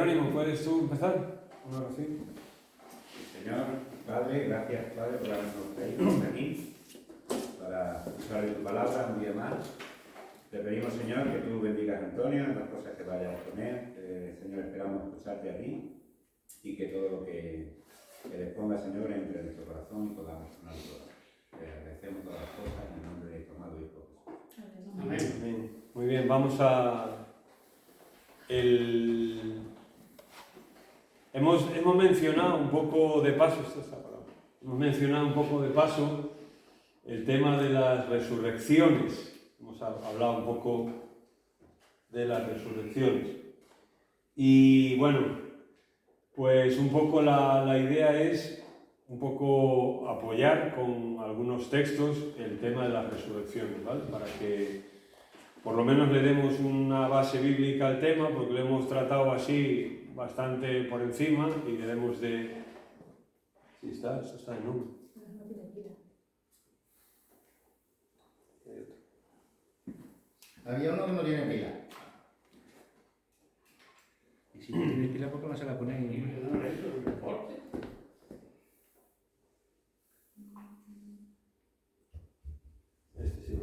Ánimo, ¿puedes tú empezar? Una oración. Señor, Padre, gracias, Padre, por habernos traído aquí para usar tu palabra un día más. Te pedimos, Señor, que tú bendigas a Antonio en las cosas que vaya a exponer. Señor, esperamos escucharte a ti y que todo lo que le ponga, Señor, entre en nuestro corazón y podamos sonarlo. Te agradecemos todas las cosas en el nombre de tu amado Hijo Jesús. Amén. Amén. Muy bien, vamos a... Hemos mencionado un poco de paso, hemos mencionado un poco de paso el tema de las resurrecciones. Hemos hablado un poco de las resurrecciones. Y bueno, pues un poco la idea es un poco apoyar con algunos textos el tema de las resurrecciones, ¿vale? Para que por lo menos le demos una base bíblica al tema, porque lo hemos tratado así bastante por encima y debemos de... Sí, está, esto está en uno. Había uno que no tiene pila. Y si no tiene pila, ¿por qué no se la pone en reporte? Este sí.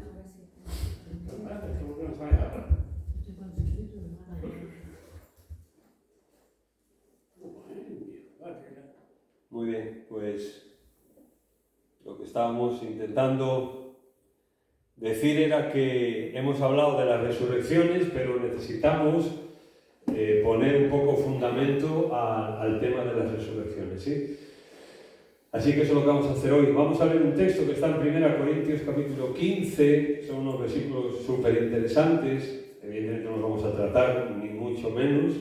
Muy bien, pues lo que estábamos intentando decir era que hemos hablado de las resurrecciones, pero necesitamos poner un poco fundamento al tema de las resurrecciones, ¿sí? Así que eso es lo que vamos a hacer hoy. Vamos a leer un texto que está en 1 Corintios capítulo 15, son unos versículos súper interesantes, evidentemente no los vamos a tratar, ni mucho menos,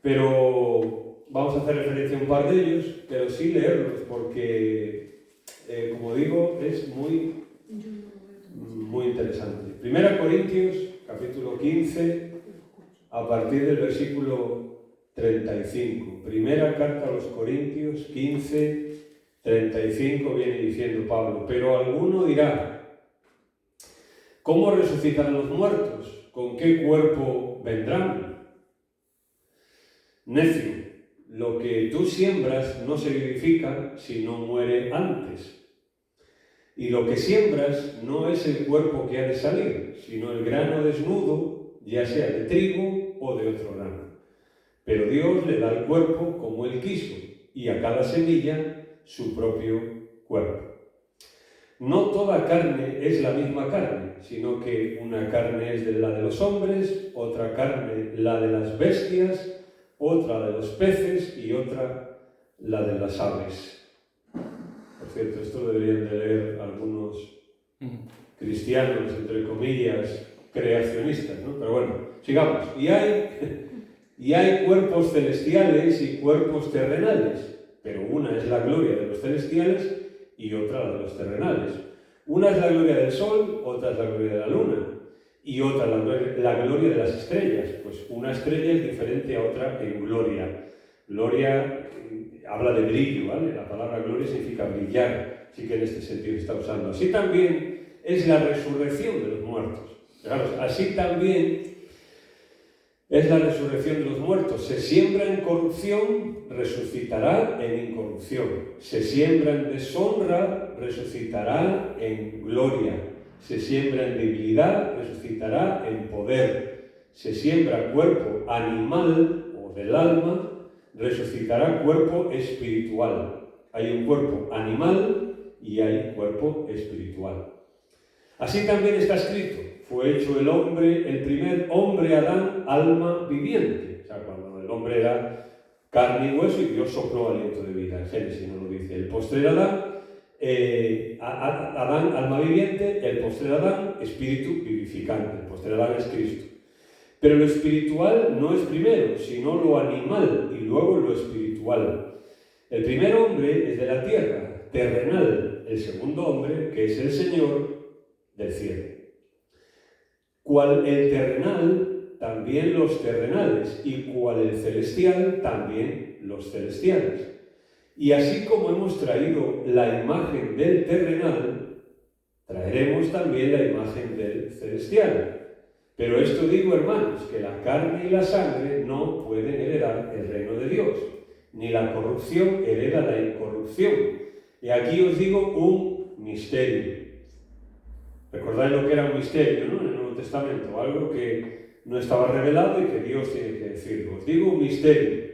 pero vamos a hacer referencia a un par de ellos, pero sí leerlos, porque, como digo, es muy interesante. 1 Corintios capítulo 15, a partir del versículo 35. Primera carta a los Corintios 15, 35 viene diciendo Pablo: pero alguno dirá, ¿cómo resucitarán los muertos? ¿Con qué cuerpo vendrán? Necio, lo que tú siembras no se vivifica si no muere antes. Y lo que siembras no es el cuerpo que ha de salir, sino el grano desnudo, ya sea de trigo o de otro grano. Pero Dios le da el cuerpo como Él quiso, y a cada semilla su propio cuerpo. No toda carne es la misma carne, sino que una carne es la de los hombres, otra carne la de las bestias, otra de los peces y otra la de las aves. Por cierto, esto lo deberían de leer algunos cristianos, entre comillas, creacionistas, ¿no? Pero bueno, sigamos. Y hay cuerpos celestiales y cuerpos terrenales, pero una es la gloria de los celestiales y otra la de los terrenales. Una es la gloria del sol, otra es la gloria de la luna, y otra la gloria de las estrellas. Pues una estrella es diferente a otra en gloria. Gloria habla de brillo, ¿vale? La palabra gloria significa brillar, así que en este sentido se está usando. Así también es la resurrección de los muertos. Fijaros, así también es la resurrección de los muertos. Se siembra en corrupción, resucitará en incorrupción. Se siembra en deshonra, resucitará en gloria. Se siembra en debilidad, resucitará en poder. Se siembra cuerpo animal o del alma, resucitará cuerpo espiritual. Hay un cuerpo animal y hay cuerpo espiritual. Así también está escrito: fue hecho el hombre, el primer hombre Adán, alma viviente. O sea, cuando el hombre era carne y hueso y Dios sopló aliento de vida. En Génesis no lo dice. El postrer Adán, Adán, alma viviente; el postrer Adán, espíritu vivificante. El postrer Adán es Cristo. Pero lo espiritual no es primero, sino lo animal, y luego lo espiritual. El primer hombre es de la tierra, terrenal; el segundo hombre, que es el Señor, del cielo. Cual el terrenal, también los terrenales, y cual el celestial, también los celestiales. Y así como hemos traído la imagen del terrenal, traeremos también la imagen del celestial. Pero esto digo, hermanos, que la carne y la sangre no pueden heredar el reino de Dios, ni la corrupción hereda la incorrupción. Y aquí os digo un misterio. ¿Recordáis lo que era un misterio, no? En el Nuevo Testamento, algo que no estaba revelado y que Dios tiene que decirlo. Os digo un misterio.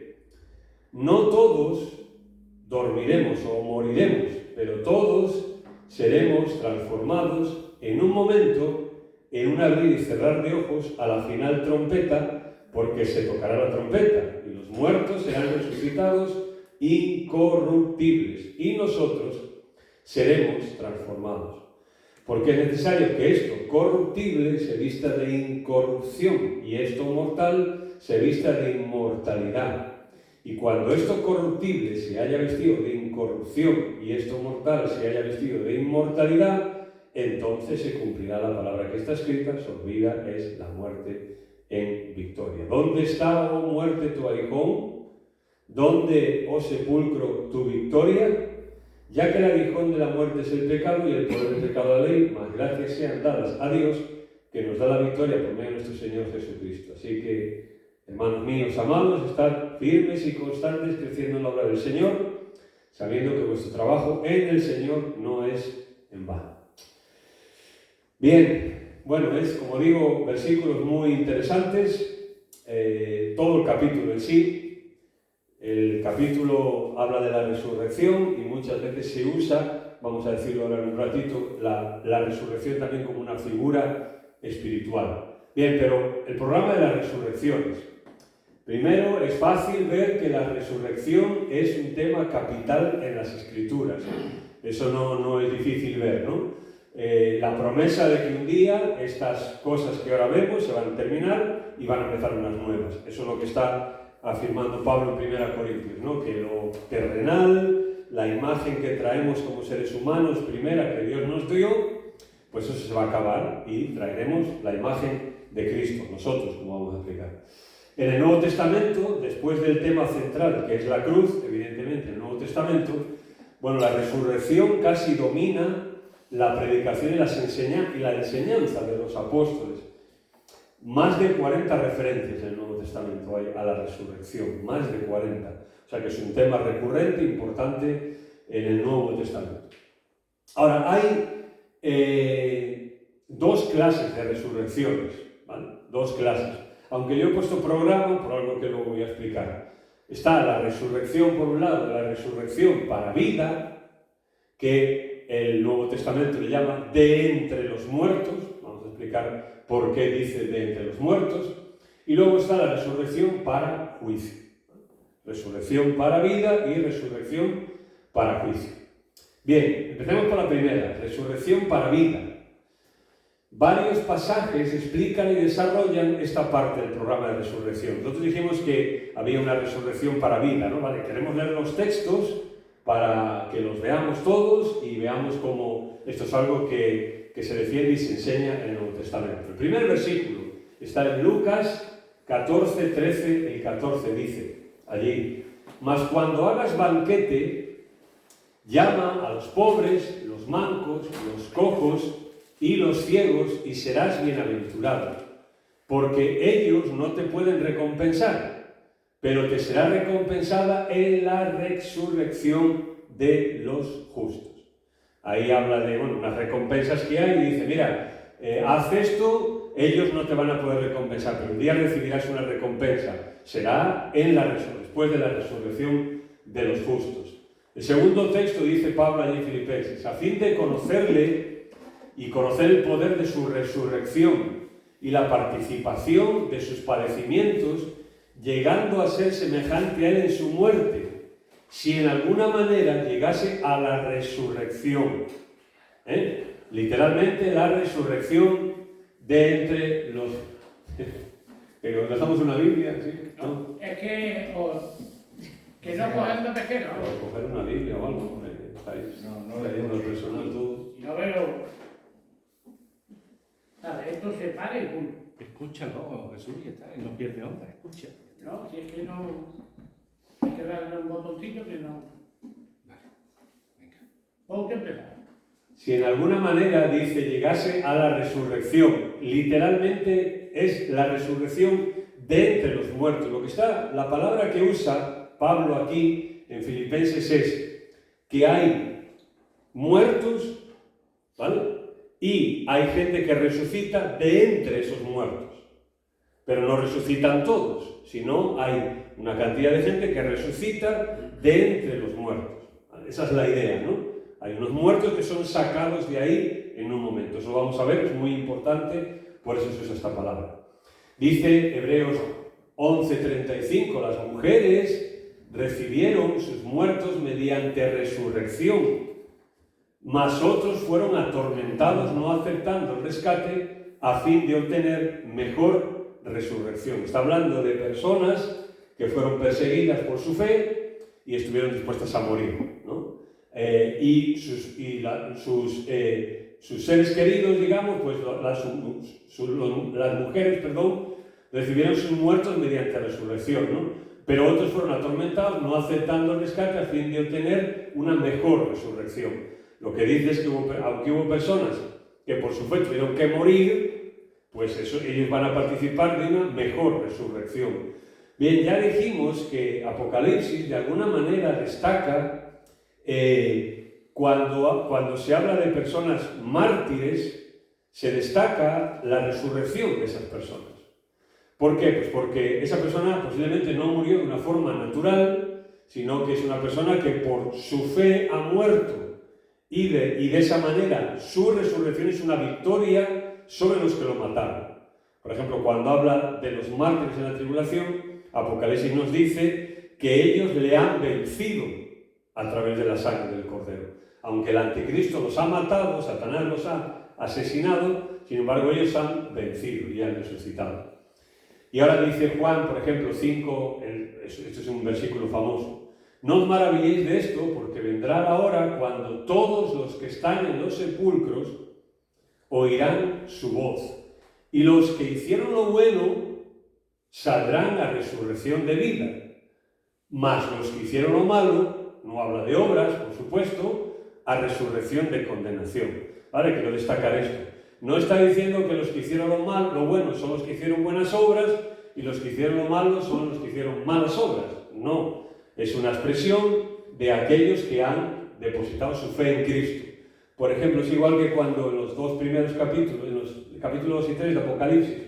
No todos dormiremos o moriremos, pero todos seremos transformados en un momento, en un abrir y cerrar de ojos, a la final trompeta, porque se tocará la trompeta y los muertos serán resucitados incorruptibles y nosotros seremos transformados. Porque es necesario que esto corruptible se vista de incorrupción y esto mortal se vista de inmortalidad. Y cuando esto corruptible se haya vestido de incorrupción y esto mortal se haya vestido de inmortalidad, entonces se cumplirá la palabra que está escrita: su vida es la muerte en victoria. ¿Dónde está, oh muerte, tu aguijón? ¿Dónde, oh sepulcro, tu victoria? Ya que el aguijón de la muerte es el pecado y el poder del pecado la ley, más gracias sean dadas a Dios, que nos da la victoria por medio de nuestro Señor Jesucristo. Así que, hermanos míos amados, estad firmes y constantes creciendo en la obra del Señor, sabiendo que vuestro trabajo en el Señor no es en vano. Bien, bueno, es, como digo, versículos muy interesantes, todo el capítulo en sí. El capítulo habla de la resurrección y muchas veces se usa, vamos a decirlo ahora en un ratito, la resurrección también como una figura espiritual. Bien, pero el programa de las resurrecciones. Primero, es fácil ver que la resurrección es un tema capital en las Escrituras. Eso no es difícil ver, ¿no? La promesa de que un día estas cosas que ahora vemos se van a terminar y van a empezar unas nuevas. Eso es lo que está afirmando Pablo en 1 Corintios, ¿no? Que lo terrenal, la imagen que traemos como seres humanos, primera que Dios nos dio, pues eso se va a acabar y traeremos la imagen de Cristo, nosotros, como vamos a explicar. En el Nuevo Testamento, después del tema central, que es la cruz, evidentemente en el Nuevo Testamento, bueno, la resurrección casi domina la predicación y la enseñanza de los apóstoles. Más de 40 referencias en el Nuevo Testamento hay a la resurrección, más de 40. O sea que es un tema recurrente, importante en el Nuevo Testamento. Ahora, hay dos clases de resurrecciones, ¿vale? Dos clases. Aunque yo he puesto programa, por algo que luego voy a explicar. Está la resurrección, por un lado, la resurrección para vida, que el Nuevo Testamento le llama de entre los muertos. Vamos a explicar por qué dice de entre los muertos. Y luego está la resurrección para juicio. Resurrección para vida y resurrección para juicio. Bien, empecemos por la primera, resurrección para vida. Varios pasajes explican y desarrollan esta parte del programa de resurrección. Nosotros dijimos que había una resurrección para vida, ¿no? Vale, queremos leer los textos para que los veamos todos y veamos cómo esto es algo que se defiende y se enseña en el Nuevo Testamento. El primer versículo está en Lucas 14, 13 y 14, dice allí: mas cuando hagas banquete, llama a los pobres, los mancos, los cojos y los ciegos, y serás bienaventurado, porque ellos no te pueden recompensar, pero te será recompensada en la resurrección de los justos. Ahí habla de unas recompensas que hay y dice: mira, haz esto, ellos no te van a poder recompensar, pero un día recibirás una recompensa. Será después de la resurrección de los justos. El segundo texto dice Pablo allí en Filipenses: a fin de conocerle y conocer el poder de su resurrección y la participación de sus padecimientos, llegando a ser semejante a él en su muerte, si en alguna manera llegase a la resurrección. Literalmente, la resurrección de entre los... Pero empezamos una Biblia, ¿sí? No, es que no cogen de pesquero. O coger una Biblia o algo, estáis leyendo el personal todo. No veo... Nada, esto se para y pum. Escúchalo, Jesús, y está, y no pierde onda, escucha. No, si es que no... Hay que darle un botoncito que no... Vale, venga. Vamos a empezar. Si en alguna manera, dice, llegase a la resurrección, literalmente es la resurrección de entre los muertos. La palabra que usa Pablo aquí en Filipenses es que hay muertos, ¿vale? Y hay gente que resucita de entre esos muertos. Pero no resucitan todos, sino hay una cantidad de gente que resucita de entre los muertos. Esa es la idea, ¿no? Hay unos muertos que son sacados de ahí en un momento. Eso lo vamos a ver, es muy importante, por eso se usa esta palabra. Dice Hebreos 11:35, las mujeres recibieron sus muertos mediante resurrección, mas otros fueron atormentados no aceptando el rescate a fin de obtener mejor resurrección. Está hablando de personas que fueron perseguidas por su fe y estuvieron dispuestas a morir, ¿no? Y sus seres queridos, digamos, pues las mujeres, recibieron sus muertos mediante resurrección, ¿no? Pero otros fueron atormentados no aceptando el rescate a fin de obtener una mejor resurrección. Lo que dice es que aunque hubo personas que por su fe tuvieron que morir, pues ellos van a participar de una mejor resurrección. Bien, ya dijimos que Apocalipsis de alguna manera destaca cuando se habla de personas mártires, se destaca la resurrección de esas personas. ¿Por qué? Pues porque esa persona posiblemente no murió de una forma natural, sino que es una persona que por su fe ha muerto y de esa manera su resurrección es una victoria sobre los que lo mataron. Por ejemplo, cuando habla de los mártires en la tribulación, Apocalipsis nos dice que ellos le han vencido a través de la sangre del Cordero. Aunque el anticristo los ha matado, Satanás los ha asesinado, sin embargo ellos han vencido y han resucitado. Y ahora dice Juan, por ejemplo, 5, este es un versículo famoso: no os maravilléis de esto, porque vendrá la hora cuando todos los que están en los sepulcros oirán su voz, y los que hicieron lo bueno saldrán a resurrección de vida, mas los que hicieron lo malo, no habla de obras, por supuesto, a resurrección de condenación. ¿Vale? Quiero destacar esto. No está diciendo que los que hicieron lo bueno son los que hicieron buenas obras y los que hicieron lo malo son los que hicieron malas obras. No, es una expresión de aquellos que han depositado su fe en Cristo. Por ejemplo, es igual que cuando en los dos primeros capítulos, en los capítulos 2 y 3 de Apocalipsis,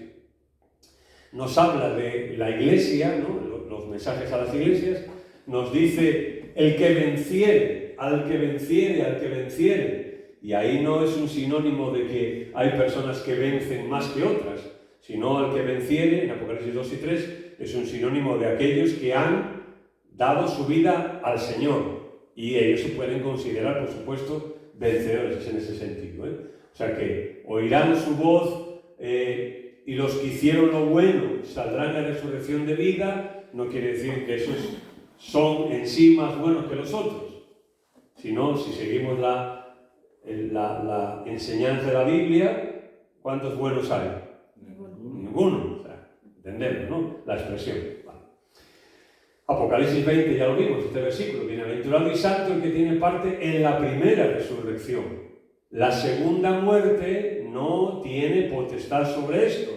nos habla de la iglesia, ¿no? Los mensajes a las iglesias, nos dice el que venciere, al que venciere, al que venciere. Y ahí no es un sinónimo de que hay personas que vencen más que otras, sino al que venciere, en Apocalipsis 2 y 3, es un sinónimo de aquellos que han dado su vida al Señor. Y ellos se pueden considerar, por supuesto, vencedores, es en ese sentido, ¿eh? O sea que oirán su voz y los que hicieron lo bueno saldrán a resurrección de vida. No quiere decir que esos son en sí más buenos que los otros, sino si seguimos la enseñanza de la Biblia, ¿cuántos buenos hay? Ninguno. O sea, entendemos, ¿no? La expresión. Vale. Apocalipsis 20, ya lo vimos, este versículo: bienaventurado y santo el que tiene parte en la primera resurrección. La segunda muerte no tiene potestad sobre estos,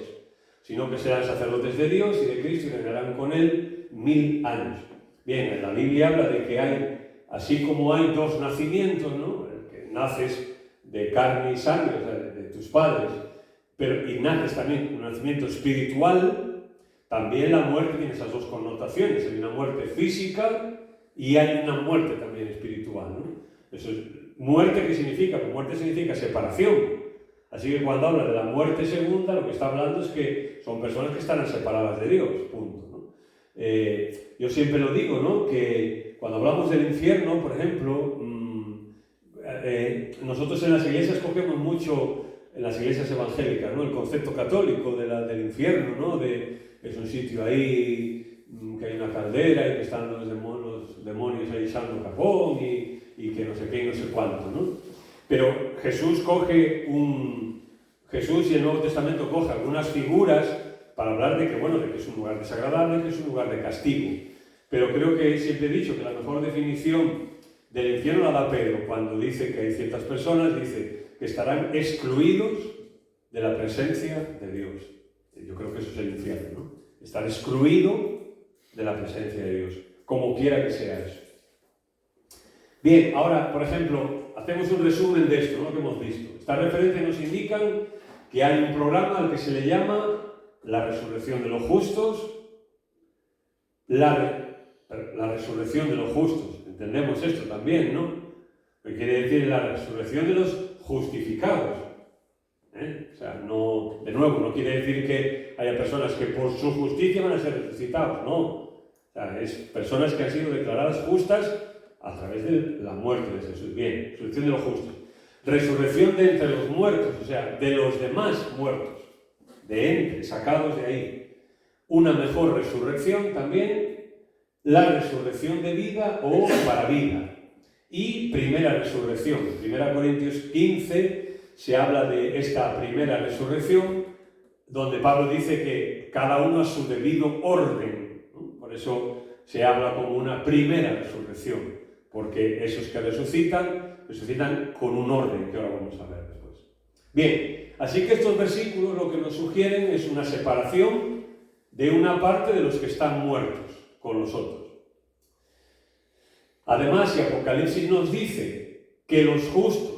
sino que serán sacerdotes de Dios y de Cristo y reinarán con él 1000 años. Bien, en la Biblia habla de que hay, así como hay dos nacimientos, ¿no? El que naces de carne y sangre, o sea, de tus padres, y naces también un nacimiento espiritual. También la muerte tiene esas dos connotaciones: hay una muerte física y hay una muerte también espiritual, ¿no? Eso es muerte. ¿Qué significa? Pues muerte significa separación. Así que cuando habla de la muerte segunda, lo que está hablando es que son personas que están separadas de Dios, punto, ¿no? Yo siempre lo digo, ¿no? Que cuando hablamos del infierno, por ejemplo, nosotros en las iglesias cogemos mucho, en las iglesias evangélicas, ¿no? El concepto católico del infierno, ¿no? Es un sitio ahí que hay una caldera y que están los demonios ahí echando carbón y que no sé qué y no sé cuánto, ¿no? Pero Jesús y el Nuevo Testamento coge algunas figuras para hablar de que, bueno, de que es un lugar desagradable, que es un lugar de castigo. Pero creo que siempre he dicho que la mejor definición del infierno la da Pedro cuando dice que hay ciertas personas, dice que estarán excluidos de la presencia de Dios. Yo creo que eso es el infierno, ¿no? Estar excluido de la presencia de Dios, como quiera que sea eso. Bien, ahora, por ejemplo, hacemos un resumen de esto, ¿no?, que hemos visto. Estas referencias nos indican que hay un programa al que se le llama la resurrección de los justos, la resurrección de los justos. Entendemos esto también, ¿no? Que quiere decir la resurrección de los justificados. O sea, no, de nuevo, no quiere decir que haya personas que por su justicia van a ser resucitados, no. O sea, es personas que han sido declaradas justas a través de la muerte de Jesús. Bien, resurrección de los justos. Resurrección de entre los muertos, o sea, de los demás muertos, de entre, sacados de ahí. Una mejor resurrección también, la resurrección de vida o para vida. Y primera resurrección. En 1 Corintios 15 se habla de esta primera resurrección, donde Pablo dice que cada uno a su debido orden, ¿no? Por eso se habla como una primera resurrección, porque esos que resucitan con un orden, que ahora vamos a ver después. Bien, así que estos versículos lo que nos sugieren es una separación de una parte de los que están muertos con los otros. Además, si Apocalipsis nos dice que los justos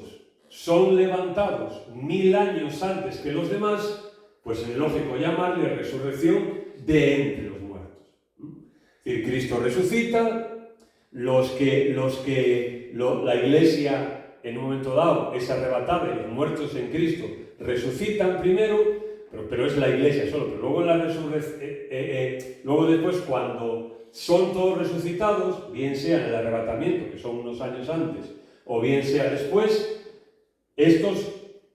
son levantados 1000 años antes que los demás, pues es lógico llamarle resurrección de entre los muertos. Es decir, Cristo resucita, la Iglesia en un momento dado es arrebatada y los muertos en Cristo resucitan primero, pero es la Iglesia solo, pero luego luego después cuando son todos resucitados, bien sea en el arrebatamiento, que son unos años antes, o bien sea después,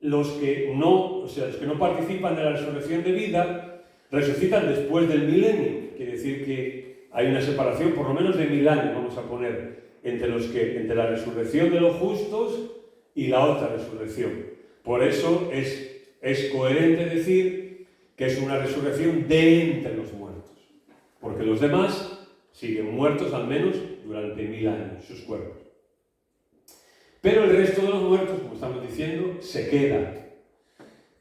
los que no participan de la resurrección de vida, resucitan después del milenio. Quiere decir que hay una separación por lo menos de 1000 años, vamos a poner, entre la resurrección de los justos y la otra resurrección. Por eso es coherente decir que es una resurrección de entre los muertos, porque los demás siguen muertos al menos durante 1000 años, sus cuerpos. Pero el resto de los muertos, como estamos diciendo, se queda.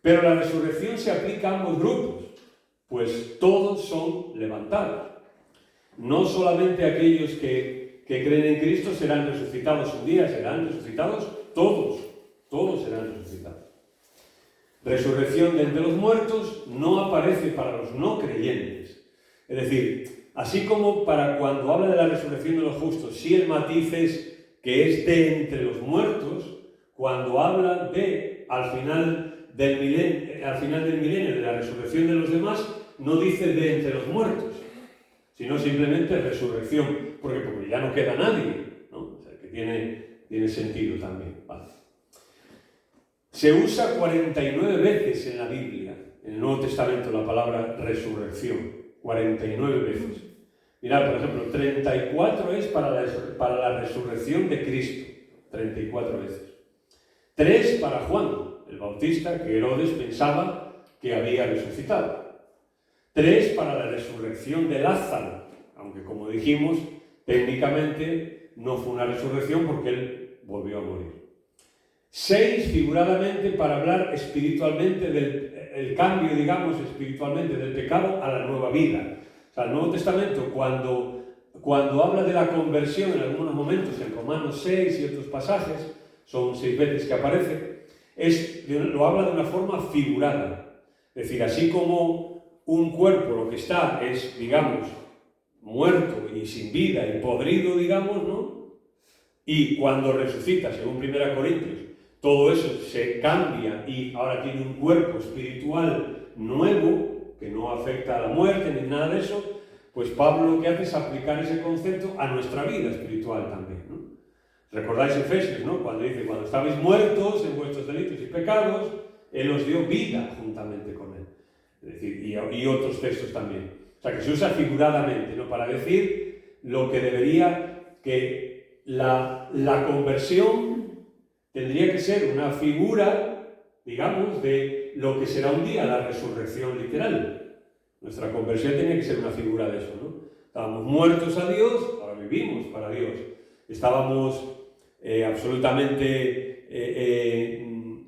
Pero la resurrección se aplica a ambos grupos, pues todos son levantados. No solamente aquellos que creen en Cristo serán resucitados un día, serán resucitados todos serán resucitados. Resurrección de entre los muertos no aparece para los no creyentes. Es decir, así como para cuando habla de la resurrección de los justos, sí el matiz es que es de entre los muertos, cuando habla de, al final del milenio, de la resurrección de los demás, no dice de entre los muertos, sino simplemente resurrección, porque ya no queda nadie, ¿no? O sea, que tiene sentido también. Vale. Se usa 49 veces en la Biblia, en el Nuevo Testamento, la palabra resurrección, 49 veces. Mirad, por ejemplo, 34 es para la resurrección de Cristo, 34 veces. 3 para Juan, el Bautista, que Herodes pensaba que había resucitado. 3 para la resurrección de Lázaro, aunque como dijimos, técnicamente no fue una resurrección porque él volvió a morir. 6 figuradamente para hablar espiritualmente del cambio, digamos, espiritualmente del pecado a la nueva vida. O sea, el Nuevo Testamento, cuando habla de la conversión en algunos momentos, en Romanos 6 y otros pasajes, son 6 veces que aparece, lo habla de una forma figurada. Es decir, así como un cuerpo lo que está es, digamos, muerto y sin vida y podrido, digamos, ¿no? Y cuando resucita, según 1 Corintios, todo eso se cambia y ahora tiene un cuerpo espiritual nuevo, que no afecta a la muerte ni nada de eso, pues Pablo lo que hace es aplicar ese concepto a nuestra vida espiritual también, ¿no? Recordáis Efesios, ¿no? Cuando dice, cuando estabais muertos en vuestros delitos y pecados, Él os dio vida juntamente con Él. Es decir, y otros textos también. O sea, que se usa figuradamente, ¿no? Para decir lo que debería, que la conversión tendría que ser una figura, digamos, de lo que será un día la resurrección literal. Nuestra conversión tenía que ser una figura de eso, ¿no? Estábamos muertos a Dios, ahora vivimos para Dios. Estábamos absolutamente en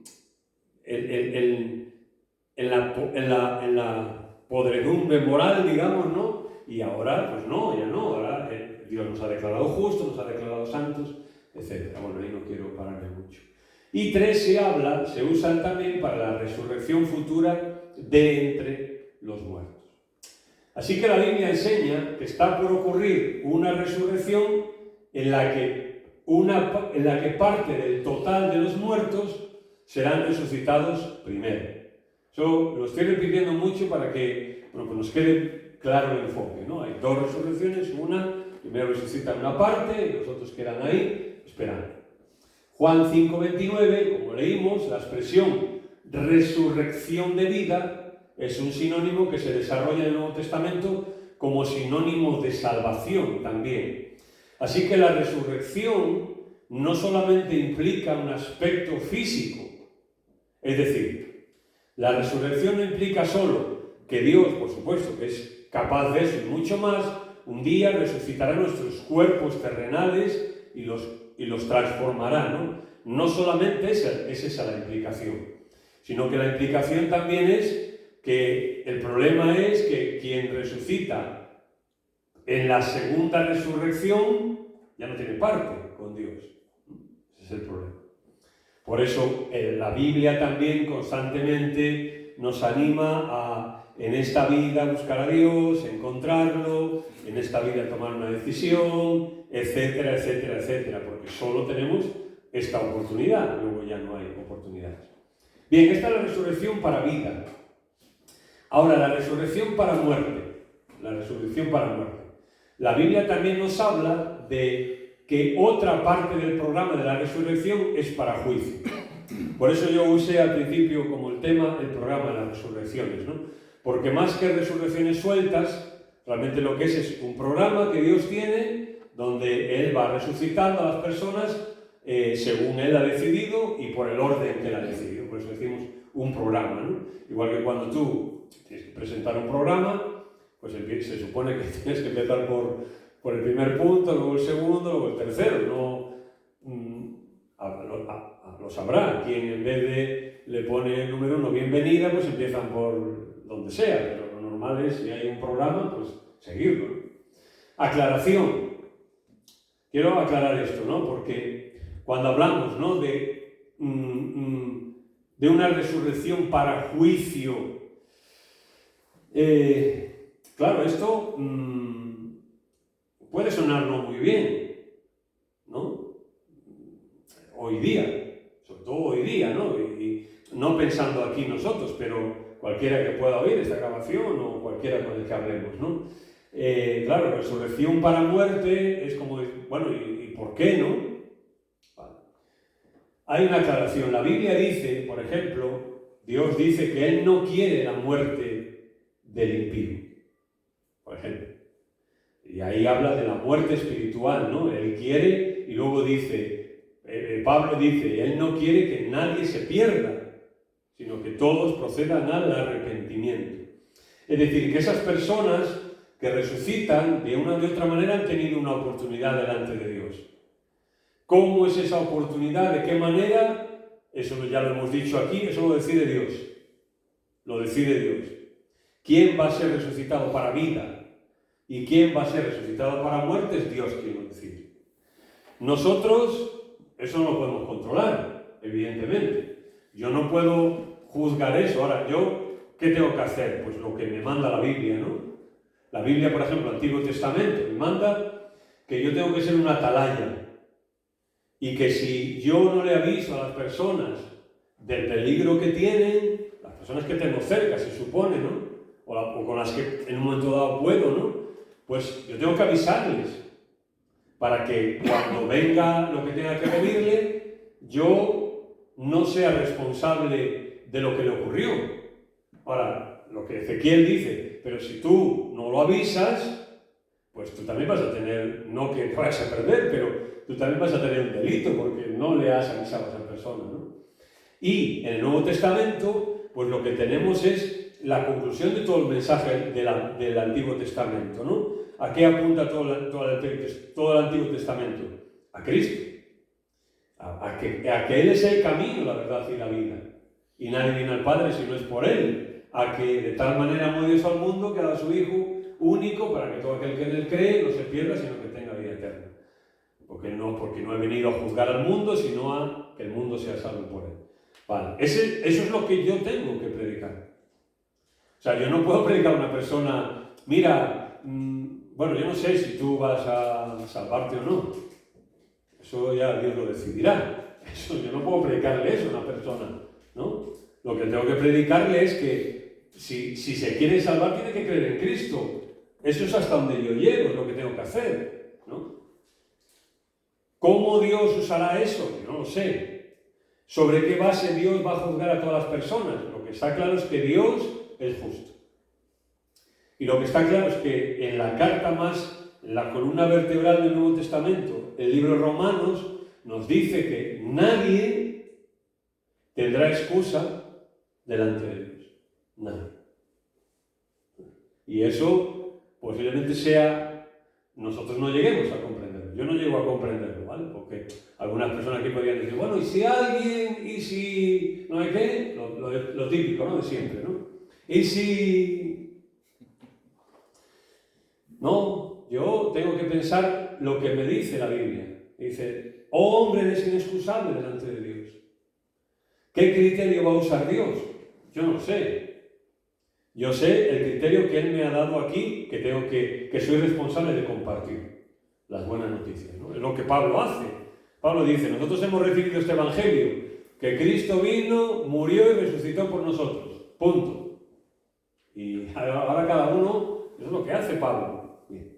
podredumbre moral, digamos, ¿no? Y ahora, pues no, ya no, ahora Dios nos ha declarado justos, nos ha declarado santos, etc. Bueno, ahí no quiero pararme mucho. Y 3 se usan también para la resurrección futura de entre los muertos. Así que la Biblia enseña que está por ocurrir una resurrección en la que parte del total de los muertos serán resucitados primero. Yo lo estoy repitiendo mucho para que pues nos quede claro el enfoque, ¿no? Hay 2 resurrecciones, primero resucita una parte y los otros quedan ahí esperando. Juan 5:29, como leímos, la expresión resurrección de vida es un sinónimo que se desarrolla en el Nuevo Testamento como sinónimo de salvación también. Así que la resurrección no solamente implica un aspecto físico, es decir, la resurrección no implica solo que Dios, por supuesto, que es capaz de eso y mucho más, un día resucitará nuestros cuerpos terrenales y los transformará, ¿no? No solamente es esa la implicación, sino que la implicación también es que el problema es que quien resucita en la segunda resurrección ya no tiene parte con Dios. Ese es el problema. Por eso la Biblia también constantemente nos anima a, en esta vida, buscar a Dios, encontrarlo, en esta vida tomar una decisión, etcétera, etcétera, etcétera, porque solo tenemos esta oportunidad, luego ya no hay oportunidades. Bien, esta es la resurrección para vida. Ahora, la resurrección para muerte. La resurrección para muerte. La Biblia también nos habla de que otra parte del programa de la resurrección es para juicio. Por eso yo usé al principio como el tema el programa de las resurrecciones, ¿no? Porque más que resurrecciones sueltas, realmente lo que es un programa que Dios tiene donde Él va resucitando a las personas según Él ha decidido y por el orden que Él ha decidido. Por eso decimos un programa, ¿no? Igual que cuando tú tienes que presentar un programa, pues se supone que tienes que empezar por el primer punto, luego el segundo, luego el tercero. Lo sabrá. Quien en vez de le pone el número 1 bienvenida, pues empiezan por donde sea, pero lo normal es, si hay un programa, pues seguirlo. Aclaración. Quiero aclarar esto, ¿no? Porque cuando hablamos, ¿no?, de una resurrección para juicio, claro, esto puede sonar no muy bien, ¿no? Hoy día, sobre todo hoy día, ¿no? Y no pensando aquí nosotros, pero cualquiera que pueda oír esta grabación o cualquiera con el que hablemos, ¿no? Claro, resurrección para muerte es como, bueno, ¿y por qué, no? Vale. Hay una aclaración. La Biblia dice, por ejemplo, Dios dice que Él no quiere la muerte del impío, por ejemplo. Y ahí habla de la muerte espiritual, ¿no? Él quiere, y luego dice, Pablo dice, Él no quiere que nadie se pierda, sino que todos procedan al arrepentimiento. Es decir, que esas personas que resucitan, de una u otra manera han tenido una oportunidad delante de Dios. ¿Cómo es esa oportunidad? ¿De qué manera? Eso ya lo hemos dicho aquí, eso lo decide Dios. Lo decide Dios. ¿Quién va a ser resucitado para vida? ¿Y quién va a ser resucitado para muerte? Es Dios quien lo decide. Nosotros, eso no lo podemos controlar, evidentemente. Yo no puedo juzgar eso. Ahora, ¿qué tengo que hacer? Pues lo que me manda la Biblia, ¿no? La Biblia, por ejemplo, el Antiguo Testamento, me manda que yo tengo que ser una atalaya y que si yo no le aviso a las personas del peligro que tienen, las personas que tengo cerca, se supone, ¿no? O con las que en un momento dado puedo, ¿no? Pues yo tengo que avisarles para que cuando venga lo que tenga que venirle, yo no sea responsable de lo que le ocurrió. Ahora, lo que Ezequiel dice, pero si tú no lo avisas, pues tú también vas a tener, no que vayas a perder, pero tú también vas a tener un delito porque no le has avisado a esa persona, ¿no? Y en el Nuevo Testamento, pues lo que tenemos es la conclusión de todo el mensaje del Antiguo Testamento, ¿no? ¿A qué apunta todo el Antiguo Testamento? A Cristo. A que Él es el camino, la verdad y la vida. Y nadie viene al Padre si no es por Él. a que de tal manera amó Dios al mundo que ha dado a su Hijo único para que todo aquel que en él cree no se pierda, sino que tenga vida eterna. Porque no he venido a juzgar al mundo, sino a que el mundo sea salvo por él. Vale, eso es lo que yo tengo que predicar. O sea, yo no puedo predicar a una persona, mira, bueno, yo no sé si tú vas a salvarte o no. Eso ya Dios lo decidirá. Eso, yo no puedo predicarle eso a una persona, ¿no? Lo que tengo que predicarle es que si se quiere salvar, tiene que creer en Cristo. Eso es hasta donde yo llego, es lo que tengo que hacer, ¿no? ¿Cómo Dios usará eso? Yo no lo sé. ¿Sobre qué base Dios va a juzgar a todas las personas? Lo que está claro es que Dios es justo. Y lo que está claro es que en la carta en la columna vertebral del Nuevo Testamento, el libro de Romanos, nos dice que nadie tendrá excusa delante de Dios. Nadie. Y eso posiblemente nosotros no lleguemos a comprenderlo. Yo no llego a comprenderlo, ¿vale? Porque algunas personas aquí podrían decir, bueno, ¿y si alguien? ¿Y si no hay qué? Lo típico, ¿no? De siempre, ¿no? ¿Y si...? No, yo tengo que pensar lo que me dice la Biblia. Dice, oh hombre, eres inexcusable delante de Dios. ¿Qué criterio va a usar Dios? Yo no sé. Yo sé el criterio que Él me ha dado aquí, que soy responsable de compartir las buenas noticias, ¿no? Es lo que Pablo hace. Pablo dice, nosotros hemos recibido este evangelio, que Cristo vino, murió y resucitó por nosotros. Punto. Y ahora cada uno, eso es lo que hace Pablo. Bien.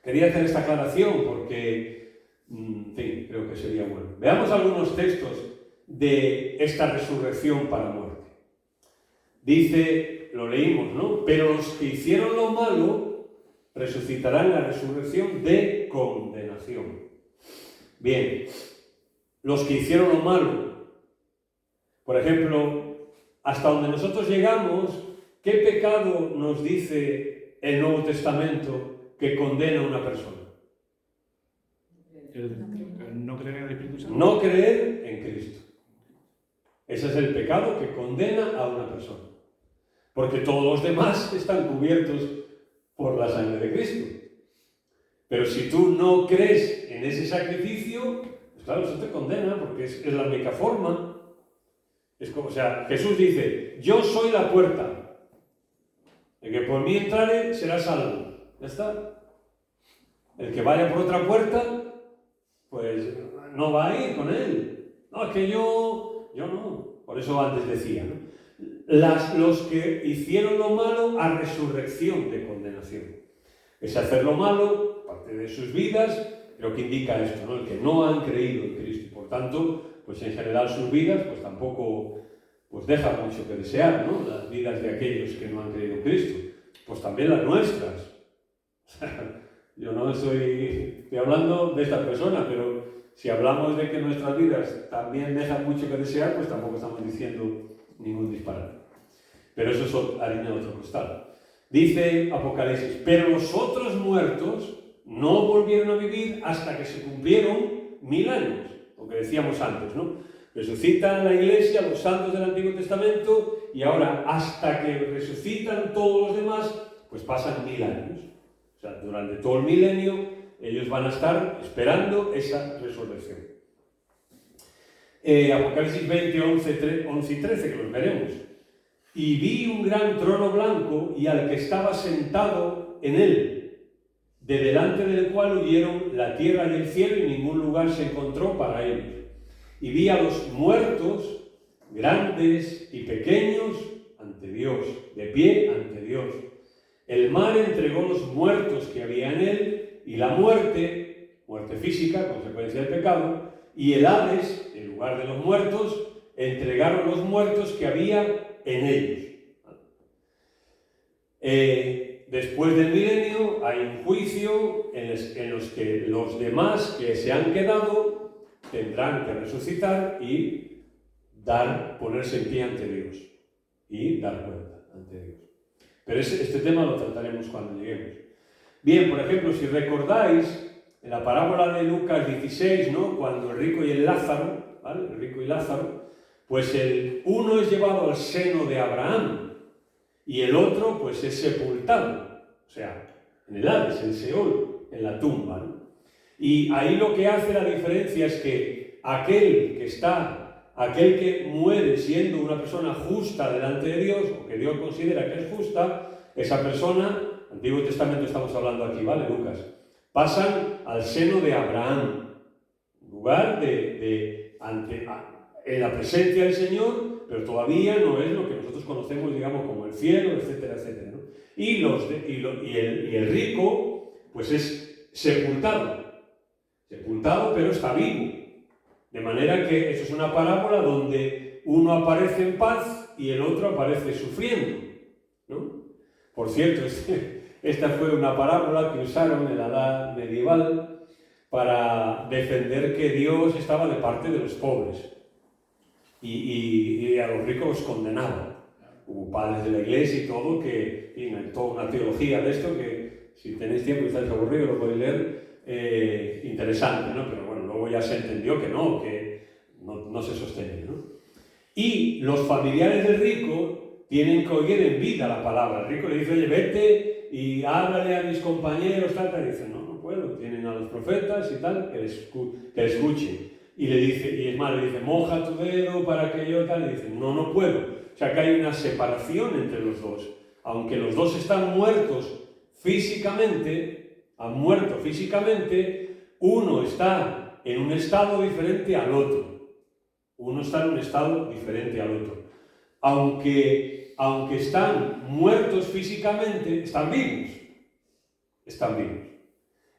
Quería hacer esta aclaración porque, en fin, creo que sería bueno. Veamos algunos textos de esta resurrección para muerte. Dice, lo leímos, ¿no? Pero los que hicieron lo malo resucitarán la resurrección de condenación. Bien, los que hicieron lo malo, por ejemplo, hasta donde nosotros llegamos, ¿qué pecado nos dice el Nuevo Testamento que condena a una persona? No creer en el Espíritu Santo. No creer en Cristo. Ese es el pecado que condena a una persona. Porque todos los demás están cubiertos por la sangre de Cristo. Pero si tú no crees en ese sacrificio, pues claro, eso te condena, porque es la única forma. Es como, o sea, Jesús dice, yo soy la puerta. El que por mí entrare será salvo. Ya está. El que vaya por otra puerta, pues no va a ir con él. No, es que yo no. Por eso antes decía, ¿no? Los que hicieron lo malo a resurrección de condenación. Ese hacer lo malo, parte de sus vidas, lo que indica esto, ¿no? El que no han creído en Cristo. Por tanto, pues en general sus vidas, pues tampoco pues dejan mucho que desear, ¿no? Las vidas de aquellos que no han creído en Cristo. Pues también las nuestras. Yo no estoy hablando de esta persona, pero si hablamos de que nuestras vidas también dejan mucho que desear, pues tampoco estamos diciendo ningún disparate. Pero eso es harina de otro costal. Dice Apocalipsis, pero los otros muertos no volvieron a vivir hasta que se cumplieron 1000 años, lo que decíamos antes, ¿no? Resucitan la Iglesia, los santos del Antiguo Testamento, y ahora hasta que resucitan todos los demás, pues pasan 1000 años. O sea, durante todo el milenio ellos van a estar esperando esa resurrección. Apocalipsis 20, 11 y 13, que los veremos. Y vi un gran trono blanco y al que estaba sentado en él, de delante del cual huyeron la tierra y el cielo y ningún lugar se encontró para ellos. Y vi a los muertos, grandes y pequeños, ante Dios, de pie ante Dios. El mar entregó los muertos que había en él y la muerte física, consecuencia del pecado, y el Hades, en lugar de los muertos, entregaron los muertos que había en ellos. Después del milenio hay un juicio en los que los demás que se han quedado tendrán que resucitar y ponerse en pie ante Dios y dar cuenta ante Dios. Pero este tema lo trataremos cuando lleguemos. Bien, por ejemplo, si recordáis en la parábola de Lucas 16, ¿no? Cuando el rico y el Lázaro, ¿vale? El rico y Lázaro, pues uno es llevado al seno de Abraham y el otro pues es sepultado, o sea, en el Hades, en Seol, en la tumba, ¿no? Y ahí lo que hace la diferencia es que aquel que muere siendo una persona justa delante de Dios, o que Dios considera que es justa, esa persona, Antiguo Testamento estamos hablando aquí, ¿vale, Lucas? Pasan al seno de Abraham, lugar en la presencia del Señor, pero todavía no es lo que nosotros conocemos, digamos, como el cielo, etcétera, etcétera, ¿no? Y el rico, pues es sepultado, pero está vivo. De manera que eso es una parábola donde uno aparece en paz y el otro aparece sufriendo, ¿no? Por cierto, esta fue una parábola que usaron en la edad medieval para defender que Dios estaba de parte de los pobres y a los ricos los condenaba. Hubo padres de la iglesia y todo que inventó una teología de esto que, si tenéis tiempo y estáis aburridos, lo podéis leer, interesante, ¿no? Pero bueno, luego ya se entendió que no se sostenía, ¿no? Y los familiares del rico tienen que oír en vida la palabra. El rico le dice, oye, vete y háblale a mis compañeros, tal, y dice, no puedo, tienen a los profetas y tal, que le escuchen. Y es más, le dice, moja tu dedo para que yo tal, y dice, no puedo. O sea que hay una separación entre los dos. Aunque los dos están muertos físicamente, han muerto físicamente, uno está en un estado diferente al otro. Aunque están muertos físicamente, están vivos.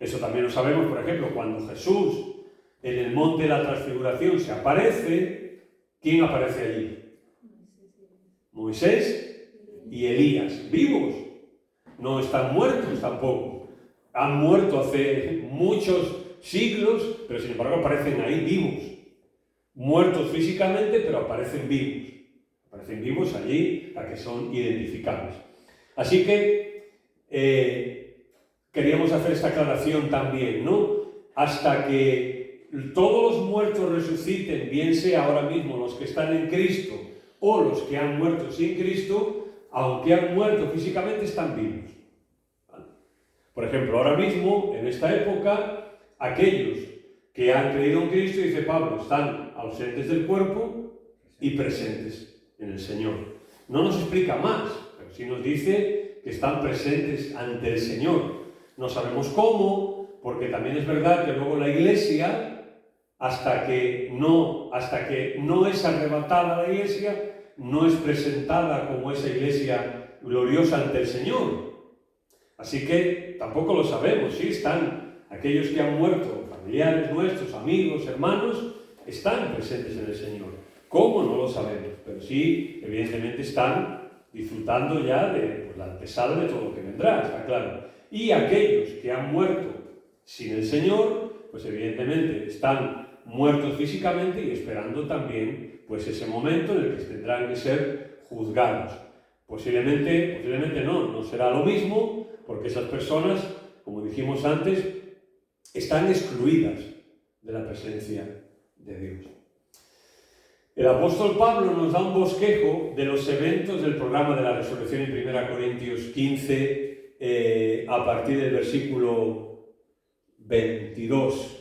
Eso también lo sabemos, por ejemplo, cuando Jesús en el monte de la transfiguración se aparece, ¿quién aparece allí? Moisés y Elías, vivos. No están muertos tampoco. Han muerto hace muchos siglos, pero sin embargo aparecen ahí vivos. Muertos físicamente, pero aparecen vivos. Aparecen vivos allí, a que son identificables. Así que queríamos hacer esta aclaración también, ¿no? Hasta que todos los muertos resuciten, bien sea ahora mismo los que están en Cristo o los que han muerto sin Cristo, aunque han muerto físicamente, están vivos. ¿Vale? Por ejemplo, ahora mismo, en esta época, aquellos que han creído en Cristo, dice Pablo, están ausentes del cuerpo y presentes en el Señor. No nos explica más, pero sí nos dice que están presentes ante el Señor. No sabemos cómo, porque también es verdad que luego la Iglesia, hasta que no es arrebatada la Iglesia, no es presentada como esa Iglesia gloriosa ante el Señor. Así que tampoco lo sabemos. Sí, están aquellos que han muerto, familiares nuestros, amigos, hermanos, están presentes en el Señor. ¿Cómo? No lo sabemos, pero sí, evidentemente están disfrutando ya de la antesala de todo lo que vendrá, está claro. Y aquellos que han muerto sin el Señor, pues evidentemente están muertos físicamente y esperando también pues ese momento en el que tendrán que ser juzgados. Posiblemente no será lo mismo, porque esas personas, como dijimos antes, están excluidas de la presencia de Dios. El apóstol Pablo nos da un bosquejo de los eventos del programa de la resurrección en 1 Corintios 15, a partir del versículo 22.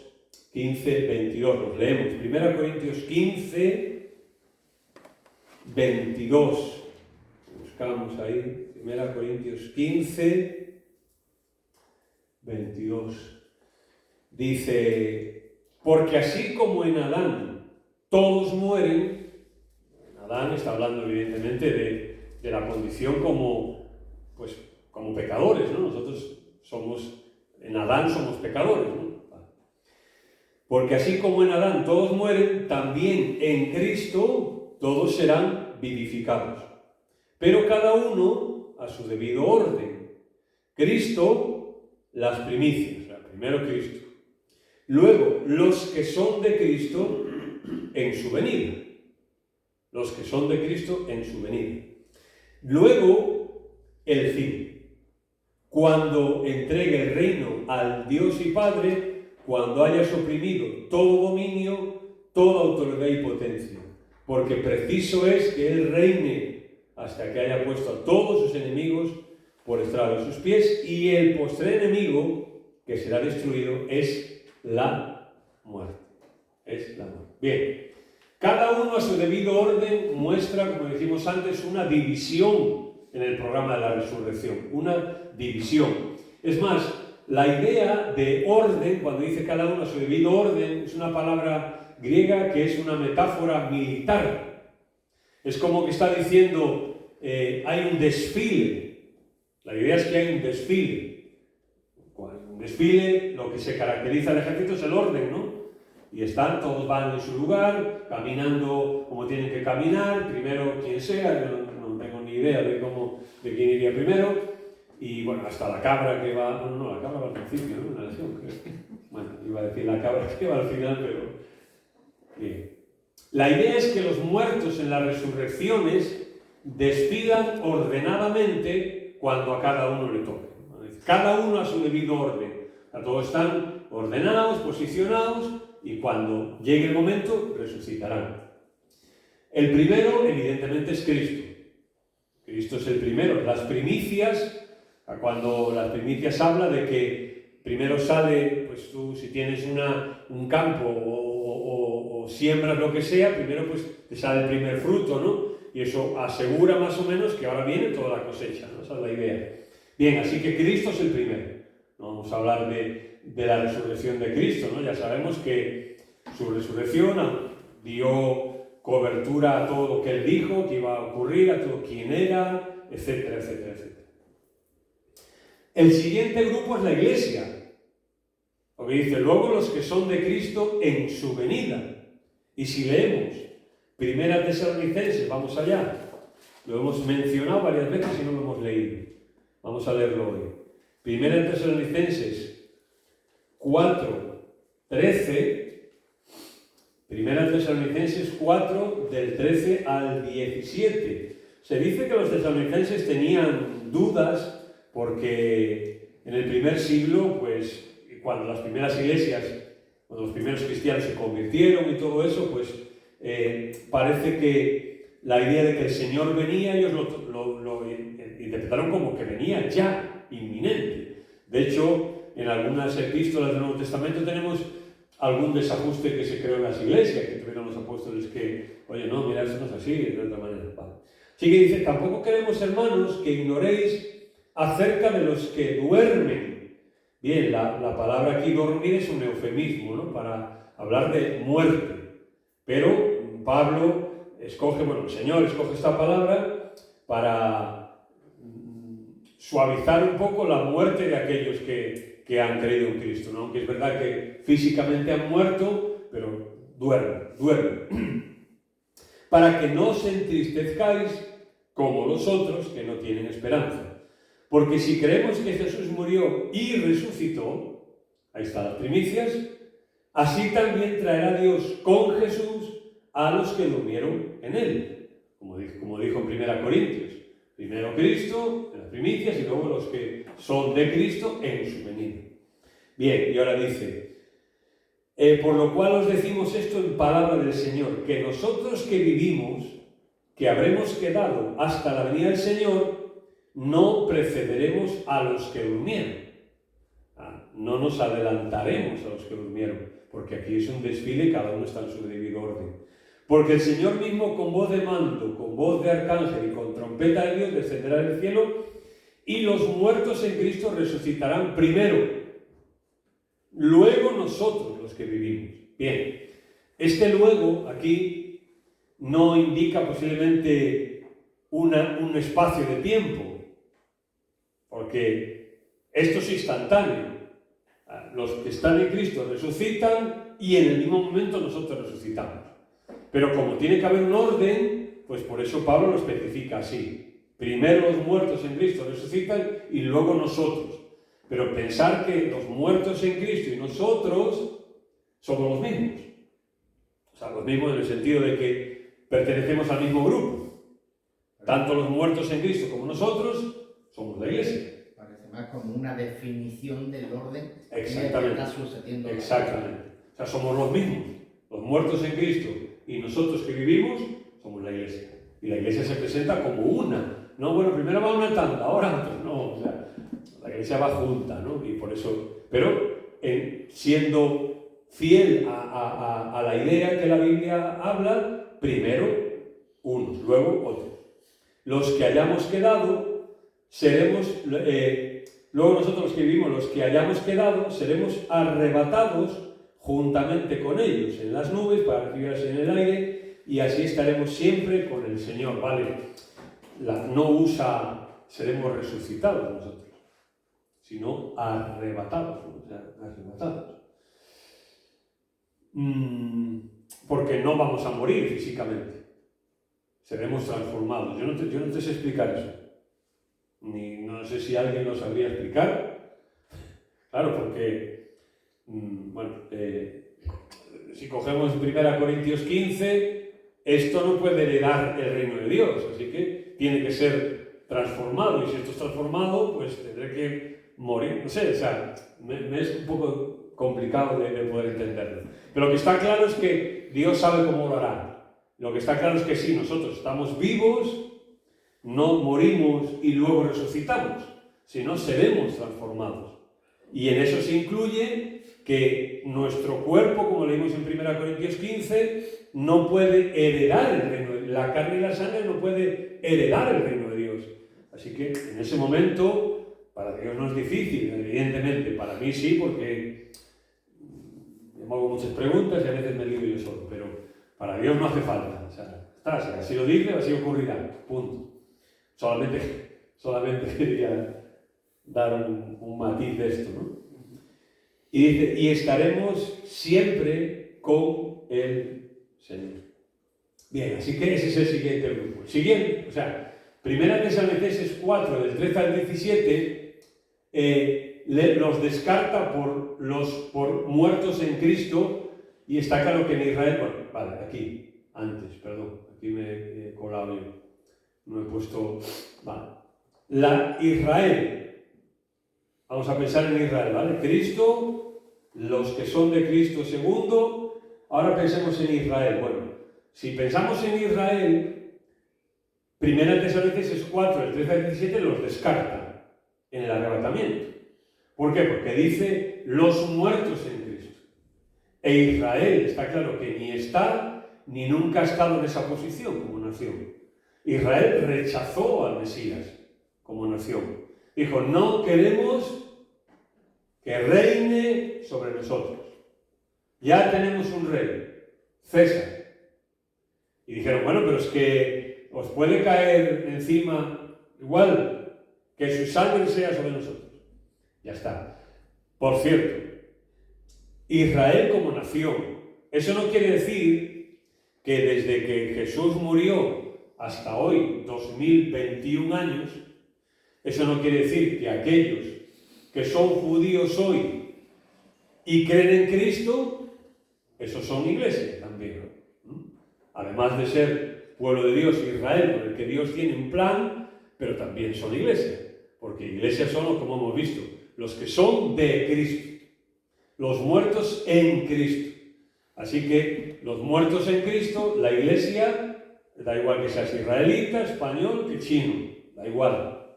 15, 22, los leemos. 1 Corintios 15, 22. Buscamos ahí. 1 Corintios 15, 22. Dice, porque así como en Adán todos mueren, Adán está hablando evidentemente de la condición como pecadores, ¿no? Nosotros en Adán somos pecadores, ¿no? Porque así como en Adán todos mueren, también en Cristo todos serán vivificados. Pero cada uno a su debido orden. Cristo, las primicias, primero Cristo. Luego, los que son de Cristo en su venida. Los que son de Cristo en su venida. Luego, el fin. Cuando entregue el reino al Dios y Padre, cuando haya suprimido todo dominio, toda autoridad y potencia, porque preciso es que Él reine hasta que haya puesto a todos sus enemigos por estrado de sus pies, y el postrer enemigo que será destruido es la muerte. Es la muerte. Bien, cada uno a su debido orden muestra, como dijimos antes, una división en el programa de la resurrección, una división. Es más, la idea de orden, cuando dice cada uno a su debido orden, es una palabra griega que es una metáfora militar. Es como que está diciendo, hay un desfile. La idea es que hay un desfile. Un desfile, lo que se caracteriza al ejército es el orden, ¿no? Y todos van en su lugar, caminando como tienen que caminar, primero quien sea, yo no tengo ni idea de quién iría primero, y bueno, hasta la cabra que va, no, la cabra va al principio, ¿no? En la legión, creo. Bueno, iba a decir la cabra que va al final, pero bien. La idea es que los muertos en las resurrecciones desfilan ordenadamente cuando a cada uno le toque. Cada uno a su debido orden. O sea, todos están ordenados, posicionados, y cuando llegue el momento, resucitarán. El primero, evidentemente, es Cristo. Cristo es el primero. Las primicias, cuando las primicias habla de que primero sale, pues tú si tienes un campo o siembras lo que sea, primero pues te sale el primer fruto, ¿no? Y eso asegura más o menos que ahora viene toda la cosecha, ¿no? Esa es la idea. Bien, así que Cristo es el primero. No vamos a hablar de la resurrección de Cristo, ¿no? Ya sabemos que su resurrección dio cobertura a todo lo que Él dijo, que iba a ocurrir, a todo quién era, etcétera, etcétera, etcétera. El siguiente grupo es la Iglesia. Porque dice, luego los que son de Cristo en su venida. Y si leemos Primera Tesalonicenses, vamos allá. Lo hemos mencionado varias veces y no lo hemos leído. Vamos a leerlo hoy. Primera Tesalonicenses 4, 13. Primera Tesalonicenses 4, del 13 al 17. Se dice que los tesalonicenses tenían dudas porque en el primer siglo, pues, cuando las primeras iglesias, cuando los primeros cristianos se convirtieron y todo eso, pues, parece que la idea de que el Señor venía, ellos lo interpretaron como que venía ya, inminente. De hecho, en algunas epístolas del Nuevo Testamento tenemos algún desajuste que se creó en las iglesias, que tuvieron los apóstoles que, oye, no, mira, eso no es así, de otra manera. Vale. Así que dice, tampoco queremos, hermanos, que ignoréis acerca de los que duermen. Bien, la palabra aquí dormir es un eufemismo, ¿no? Para hablar de muerte. Pero Pablo escoge, bueno, el Señor escoge esta palabra para suavizar un poco la muerte de aquellos que han creído en Cristo, ¿no? Aunque es verdad que físicamente han muerto, pero duermen. Para que no os entristezcáis como los otros que no tienen esperanza. Porque si creemos que Jesús murió y resucitó, ahí están las primicias, así también traerá Dios con Jesús a los que durmieron en Él. Como dijo en 1 Corintios. Primero Cristo, en las primicias, y luego los que son de Cristo en su venida. Bien, y ahora dice, por lo cual os decimos esto en palabra del Señor, que nosotros que vivimos, que habremos quedado hasta la venida del Señor, no precederemos a los que durmieron. No nos adelantaremos a los que durmieron, porque aquí es un desfile, cada uno está en su debido orden. Porque el Señor mismo con voz de mando, con voz de arcángel y con trompeta de Dios descenderá del cielo, y los muertos en Cristo resucitarán primero, luego nosotros los que vivimos. Bien, este luego aquí no indica posiblemente un espacio de tiempo, porque esto es instantáneo. Los que están en Cristo resucitan y en el mismo momento nosotros resucitamos. Pero como tiene que haber un orden, pues por eso Pablo lo especifica así. Primero los muertos en Cristo resucitan y luego nosotros. Pero pensar que los muertos en Cristo y nosotros somos los mismos. O sea, los mismos en el sentido de que pertenecemos al mismo grupo. Tanto los muertos en Cristo como nosotros somos la Iglesia. Parece más como una definición del orden. Exactamente. Que está sucediendo. Exactamente. O sea, somos los mismos. Los muertos en Cristo y nosotros que vivimos somos la Iglesia. Y la iglesia se presenta como una. No, bueno, primero va una tanda, ahora otra. No, o sea, la iglesia va junta, ¿no? Y por eso, pero siendo fiel a la idea que la Biblia habla, primero unos, luego otros. Los que hayamos quedado, seremos, luego nosotros los que vivimos, los que hayamos quedado, seremos arrebatados juntamente con ellos en las nubes para recibirlos en el aire, y así estaremos siempre con el Señor, ¿vale? No usa seremos resucitados nosotros, sino arrebatados, o sea, arrebatados. Porque no vamos a morir físicamente, seremos transformados. Yo no te sé explicar eso, no sé si alguien lo sabría explicar. Claro, porque, si cogemos 1 Corintios 15, esto no puede heredar el reino de Dios, así que tiene que ser transformado, y si esto es transformado, pues tendré que morir, no sé, o sea, me es un poco complicado de poder entenderlo. Pero lo que está claro es que Dios sabe cómo lo hará. Lo que está claro es que sí, nosotros estamos vivos, no morimos y luego resucitamos, sino seremos transformados. Y en eso se incluye que nuestro cuerpo, como leímos en 1 Corintios 15, no puede heredar el reino de Dios. La carne y la sangre no puede heredar el reino de Dios. Así que en ese momento, para Dios no es difícil, evidentemente. Para mí sí, porque me hago muchas preguntas y a veces me lío yo solo. Pero para Dios no hace falta. O sea, si así lo dice, así ocurrirá. Punto. Solamente quería dar un matiz de esto, ¿no? Y dice, y estaremos siempre con el Señor. Bien, así que ese es el siguiente grupo. El siguiente, o sea, 1 Tesalonicenses 4, del 13 al 17, los descarta por muertos en Cristo, y está claro que en Israel, bueno, vale, aquí me he colado yo, no he puesto, vale. Israel, vamos a pensar en Israel, ¿vale? Cristo, los que son de Cristo segundo, ahora pensemos en Israel. Bueno, si pensamos en Israel, 1 Tesalonicenses 4, el 13 al 17 los descarta en el arrebatamiento. ¿Por qué? Porque dice los muertos en Cristo. E Israel está claro que ni está ni nunca ha estado en esa posición como nación. Israel rechazó al Mesías como nación. Dijo, no queremos que reine sobre nosotros. Ya tenemos un rey, César. Y dijeron, bueno, pero es que os puede caer encima igual, que su sangre sea sobre nosotros. Ya está. Por cierto, Israel como nación, eso no quiere decir que desde que Jesús murió hasta hoy, 2021 años, eso no quiere decir que aquellos que son judíos hoy y creen en Cristo, esos son iglesia también, ¿no? Además de ser pueblo de Dios, Israel, con el que Dios tiene un plan, pero también son iglesia, porque iglesias son, como hemos visto, los que son de Cristo, los muertos en Cristo. Así que los muertos en Cristo, la iglesia, da igual que seas israelita, español, que chino, da igual.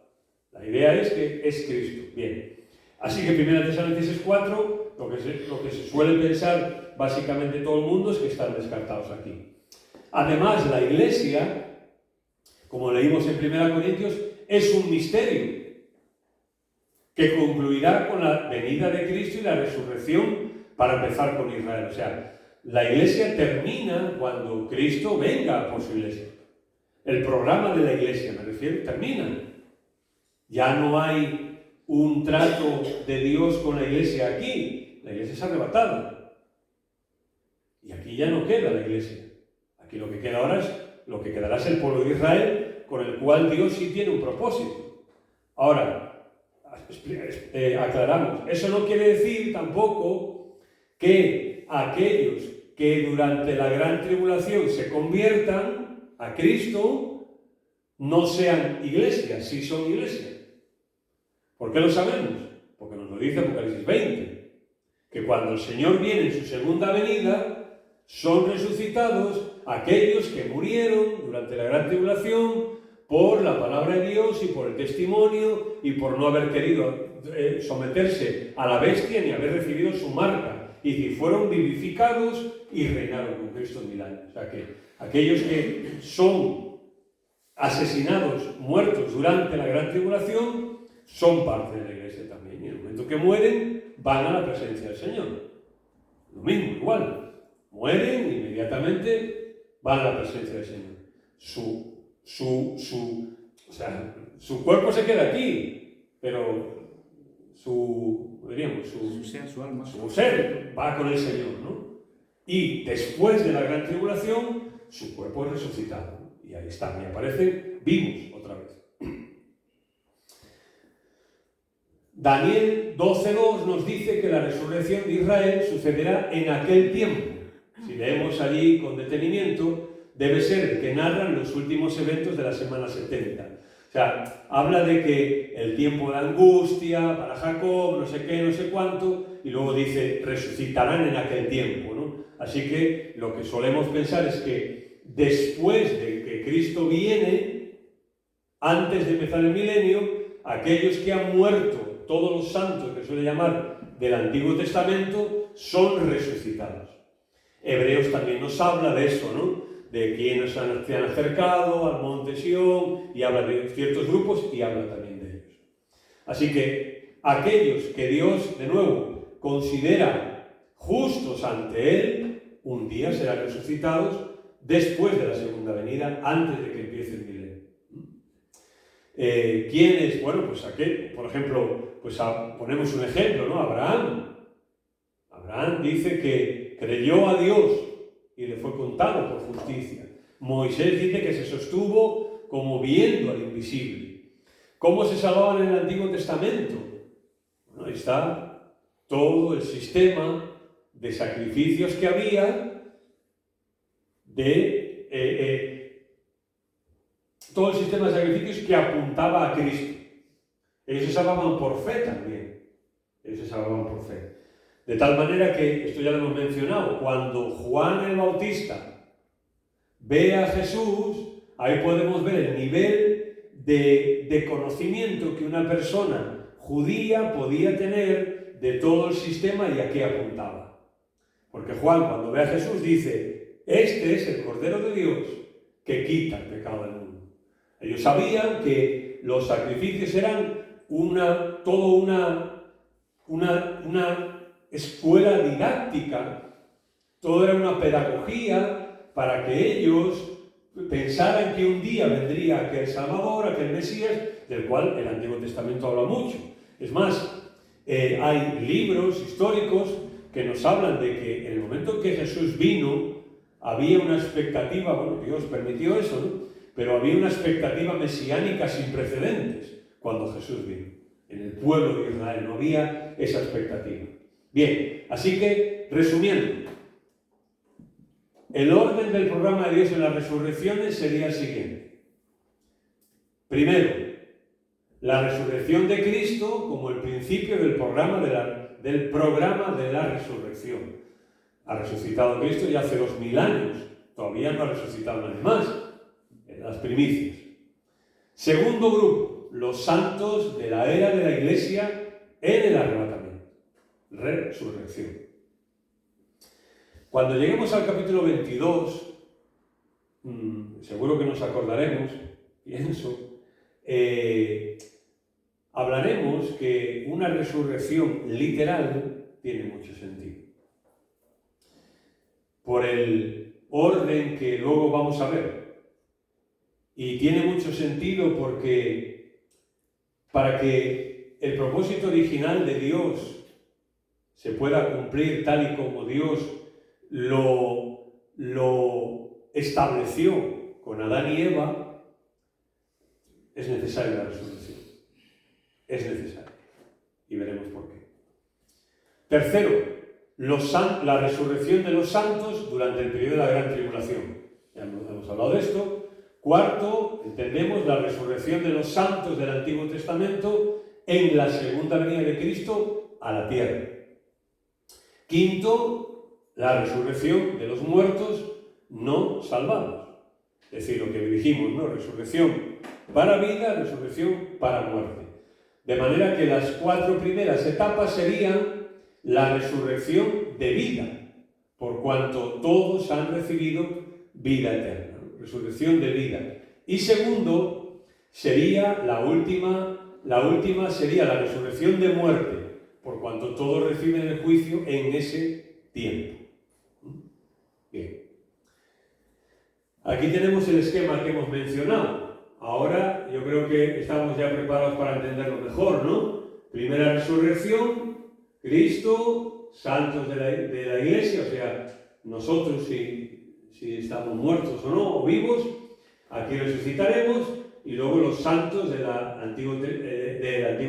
La idea es que es Cristo. Bien. Así que 1 Tesalonicenses 4, lo que se suele pensar básicamente todo el mundo es que están descartados aquí. Además, la iglesia, como leímos en 1 Corintios, es un misterio que concluirá con la venida de Cristo y la resurrección para empezar con Israel. O sea, la iglesia termina cuando Cristo venga por su iglesia. El programa de la iglesia, me refiero, termina. Ya no hay un trato de Dios con la iglesia aquí. La iglesia es arrebatada. Y aquí ya no queda la iglesia. Aquí lo que queda ahora lo que quedará es el pueblo de Israel, con el cual Dios sí tiene un propósito. Ahora, aclaramos, eso no quiere decir tampoco que aquellos que durante la gran tribulación se conviertan a Cristo no sean iglesias, sí son iglesias. ¿Por qué lo sabemos? Porque nos lo dice Apocalipsis 20, que cuando el Señor viene en su segunda venida, son resucitados aquellos que murieron durante la gran tribulación por la palabra de Dios y por el testimonio y por no haber querido someterse a la bestia ni haber recibido su marca. Y si fueron vivificados y reinaron con Cristo 1000 años. O sea que aquellos que son asesinados, muertos durante la gran tribulación, son parte de la iglesia también. Y en el momento que mueren, van a la presencia del Señor. Lo mismo, igual. Mueren, inmediatamente van a la presencia del Señor. Su cuerpo se queda aquí, pero su ser va con el Señor, ¿no? Y después de la gran tribulación, su cuerpo es resucitado, ¿no? Y ahí está, y aparece vivos otra vez. Daniel 12:2 nos dice que la resurrección de Israel sucederá en aquel tiempo. Si leemos allí con detenimiento, debe ser el que narran los últimos eventos de la semana 70. O sea, habla de que el tiempo de angustia para Jacob, no sé qué, no sé cuánto, y luego dice, resucitarán en aquel tiempo, ¿no? Así que lo que solemos pensar es que después de que Cristo viene, antes de empezar el milenio, aquellos que han muerto, todos los santos que suele llamar del Antiguo Testamento, son resucitados. Hebreos también nos habla de eso, ¿no? De quienes se han acercado al monte Sión, y habla de ciertos grupos y habla también de ellos. Así que aquellos que Dios, de nuevo, considera justos ante Él, un día serán resucitados después de la segunda venida, antes de que empiece el milenio. ¿Quiénes? Bueno, pues aquel, por ejemplo, pues ponemos un ejemplo, ¿no? Abraham. Abraham dice que creyó a Dios y le fue contado por justicia. Moisés dice que se sostuvo como viendo al invisible. ¿Cómo se salvaban en el Antiguo Testamento? Bueno, ahí está todo el sistema de sacrificios que había, todo el sistema de sacrificios que apuntaba a Cristo. Ellos se salvaban por fe también. Ellos se salvaban por fe. De tal manera que, esto ya lo hemos mencionado, cuando Juan el Bautista ve a Jesús, ahí podemos ver el nivel de conocimiento que una persona judía podía tener de todo el sistema y a qué apuntaba. Porque Juan, cuando ve a Jesús, dice, este es el Cordero de Dios que quita el pecado del mundo. Ellos sabían que los sacrificios eran toda una escuela didáctica, todo era una pedagogía para que ellos pensaran que un día vendría aquel Salvador, aquel Mesías, del cual el Antiguo Testamento habla mucho. Es más, hay libros históricos que nos hablan de que en el momento en que Jesús vino, había una expectativa, bueno, Dios permitió eso, ¿no? Pero había una expectativa mesiánica sin precedentes cuando Jesús vino. En el pueblo de Israel no había esa expectativa. Bien, así que, resumiendo, el orden del programa de Dios en las resurrecciones sería el siguiente. Primero, la resurrección de Cristo como el principio del programa de la resurrección. Ha resucitado Cristo ya hace 2000 años, todavía no ha resucitado nadie más, en las primicias. Segundo grupo, los santos de la era de la Iglesia en el arrebatamiento. Resurrección. Cuando lleguemos al capítulo 22, seguro que nos acordaremos, pienso, hablaremos que una resurrección literal tiene mucho sentido. Por el orden que luego vamos a ver. Y tiene mucho sentido porque para que el propósito original de Dios se pueda cumplir tal y como Dios lo estableció con Adán y Eva, es necesaria la resurrección. Es necesaria. Y veremos por qué. Tercero, la resurrección de los santos durante el periodo de la gran tribulación. Ya hemos hablado de esto. Cuarto, entendemos la resurrección de los santos del Antiguo Testamento en la segunda venida de Cristo a la tierra. Quinto, la resurrección de los muertos no salvados. Es decir, lo que dijimos, ¿no? Resurrección para vida, resurrección para muerte. De manera que las 4 primeras etapas serían la resurrección de vida, por cuanto todos han recibido vida eterna, ¿no? Resurrección de vida. Y segundo, sería la última sería la resurrección de muerte, por cuanto todos reciben el juicio en ese tiempo. Bien. Aquí tenemos el esquema que hemos mencionado. Ahora yo creo que estamos ya preparados para entenderlo mejor, ¿no? Primera resurrección, Cristo, santos de la iglesia, o sea, nosotros si estamos muertos o no, o vivos, aquí resucitaremos, y luego los santos del Antiguo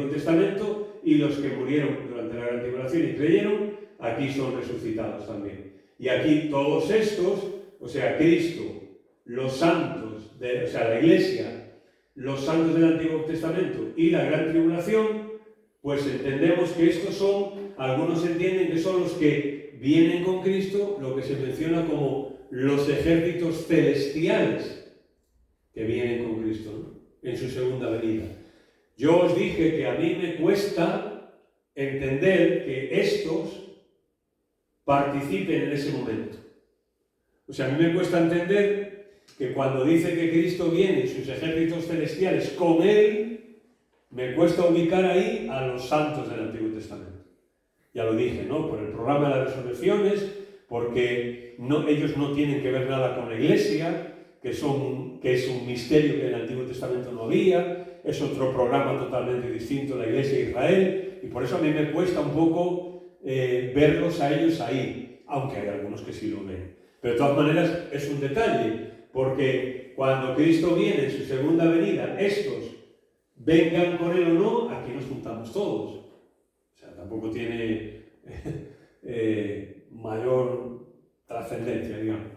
Testamento y los que murieron durante la Gran Tribulación y creyeron, aquí son resucitados también. Y aquí todos estos, o sea, Cristo, los santos, o sea, la iglesia, los santos del Antiguo Testamento y la Gran Tribulación, pues entendemos que estos son, algunos entienden que son los que vienen con Cristo, lo que se menciona como los ejércitos celestiales que vienen con Cristo, ¿no? En su segunda venida. Yo os dije que a mí me cuesta entender que estos participen en ese momento. O sea, a mí me cuesta entender que cuando dice que Cristo viene y sus ejércitos celestiales con Él, me cuesta ubicar ahí a los santos del Antiguo Testamento. Ya lo dije, ¿no? Por el programa de las resurrecciones, porque ellos no tienen que ver nada con la Iglesia, que es un misterio que en el Antiguo Testamento no había, es otro programa totalmente distinto de la Iglesia de Israel, y por eso a mí me cuesta un poco verlos a ellos ahí, aunque hay algunos que sí lo ven. Pero de todas maneras es un detalle, porque cuando Cristo viene en su segunda venida, estos vengan con Él o no, aquí nos juntamos todos. O sea, tampoco tiene mayor trascendencia, digamos.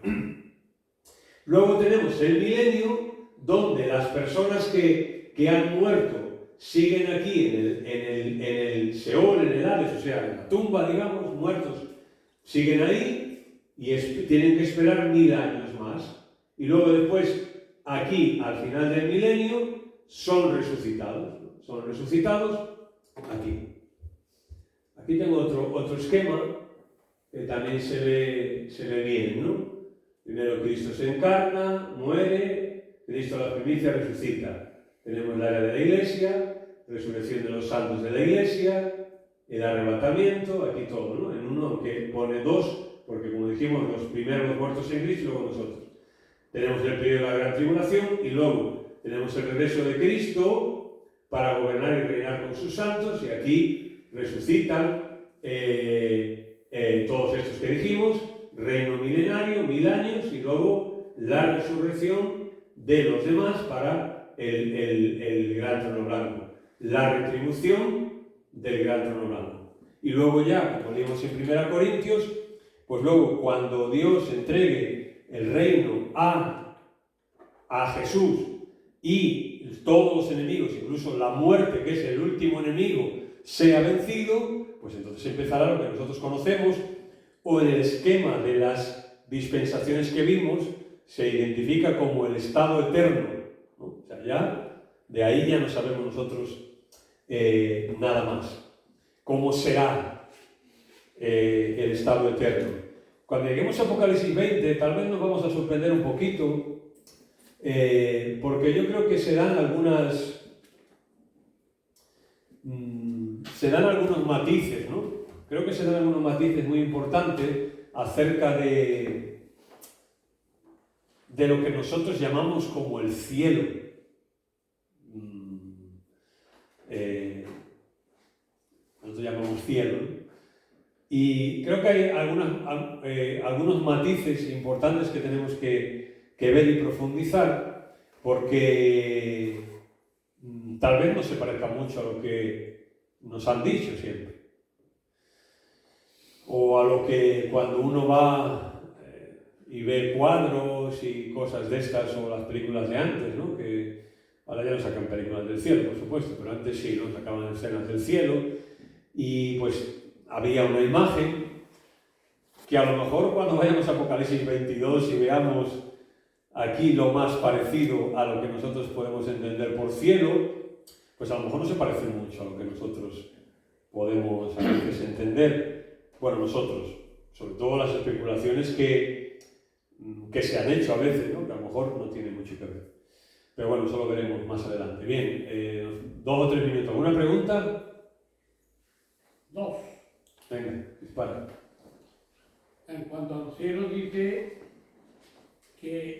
Luego tenemos el milenio, donde las personas que han muerto siguen aquí en el Seol, en el Hades, o sea, en la tumba, digamos, muertos, siguen ahí y tienen que esperar 1000 años más. Y luego después, aquí, al final del milenio, son resucitados. Son resucitados aquí. Aquí tengo otro esquema que también se ve bien, ¿no? Primero Cristo se encarna, muere, Cristo la primicia resucita. Tenemos la era de la Iglesia, resurrección de los santos de la Iglesia, el arrebatamiento, aquí todo, ¿no? En uno que pone 2, porque como dijimos, los primeros muertos en Cristo y luego nosotros. Tenemos el periodo de la Gran Tribulación y luego tenemos el regreso de Cristo para gobernar y reinar con sus santos, y aquí resucitan todos estos que dijimos, reino milenario, 1000 años, y luego la resurrección de los demás para el gran trono blanco, la retribución del gran trono blanco. Y luego ya, como leímos en 1 Corintios, pues luego cuando Dios entregue el reino a Jesús y todos los enemigos, incluso la muerte, que es el último enemigo, sea vencido, pues entonces empezará lo que nosotros conocemos, o en el esquema de las dispensaciones que vimos, se identifica como el estado eterno, ¿no? O sea, ya, de ahí ya no sabemos nosotros nada más. ¿Cómo será el estado eterno? Cuando lleguemos a Apocalipsis 20, tal vez nos vamos a sorprender un poquito, porque yo creo que se dan algunos matices, ¿no? Creo que se dan algunos matices muy importantes acerca de lo que nosotros llamamos como el cielo. Nosotros llamamos cielo, ¿no? Y creo que hay algunos matices importantes que tenemos que ver y profundizar, porque tal vez no se parezca mucho a lo que nos han dicho siempre. O a lo que cuando uno va y ve cuadros y cosas de estas, o las películas de antes, ¿no? Que ahora ya no sacan películas del cielo, por supuesto, pero antes sí, ¿no? Sacaban escenas del cielo, y pues había una imagen que a lo mejor cuando vayamos a Apocalipsis 22 y veamos aquí lo más parecido a lo que nosotros podemos entender por cielo, pues a lo mejor no se parece mucho a lo que nosotros podemos a veces entender. Bueno, nosotros, sobre todo las especulaciones que se han hecho a veces, ¿no? Que a lo mejor no tiene mucho que ver. Pero bueno, eso lo veremos más adelante. Bien, 2 o 3 minutos. ¿Alguna pregunta? 2. Venga, dispara. En cuanto al cielo dice que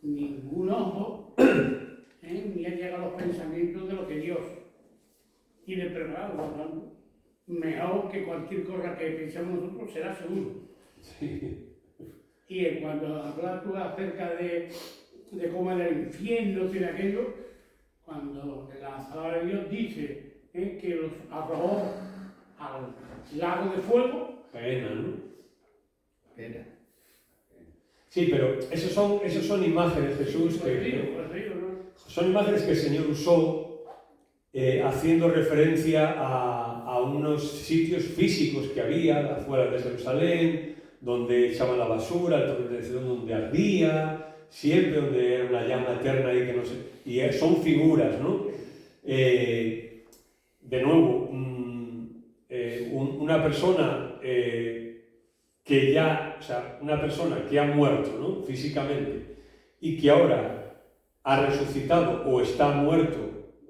ningún ojo ni ha llegado a los pensamientos de lo que Dios tiene preparado, por tanto, mejor que cualquier cosa que pensemos nosotros será seguro. Sí. Y en cuanto hablas tú acerca de cómo en el infierno tiene aquello, cuando la palabra de Dios dice que los arrojó al lago de fuego. Pena, ¿no? Pena. Sí, pero esos son imágenes, Jesús, son imágenes que el Señor usó haciendo referencia a unos sitios físicos que había afuera de Jerusalén, donde echaban la basura, donde ardía, siempre donde era una llama eterna y que no sé. Y son figuras, ¿no? De nuevo, una persona que ya, o sea, una persona que ha muerto, ¿no? Físicamente, y que ahora ha resucitado o está muerto,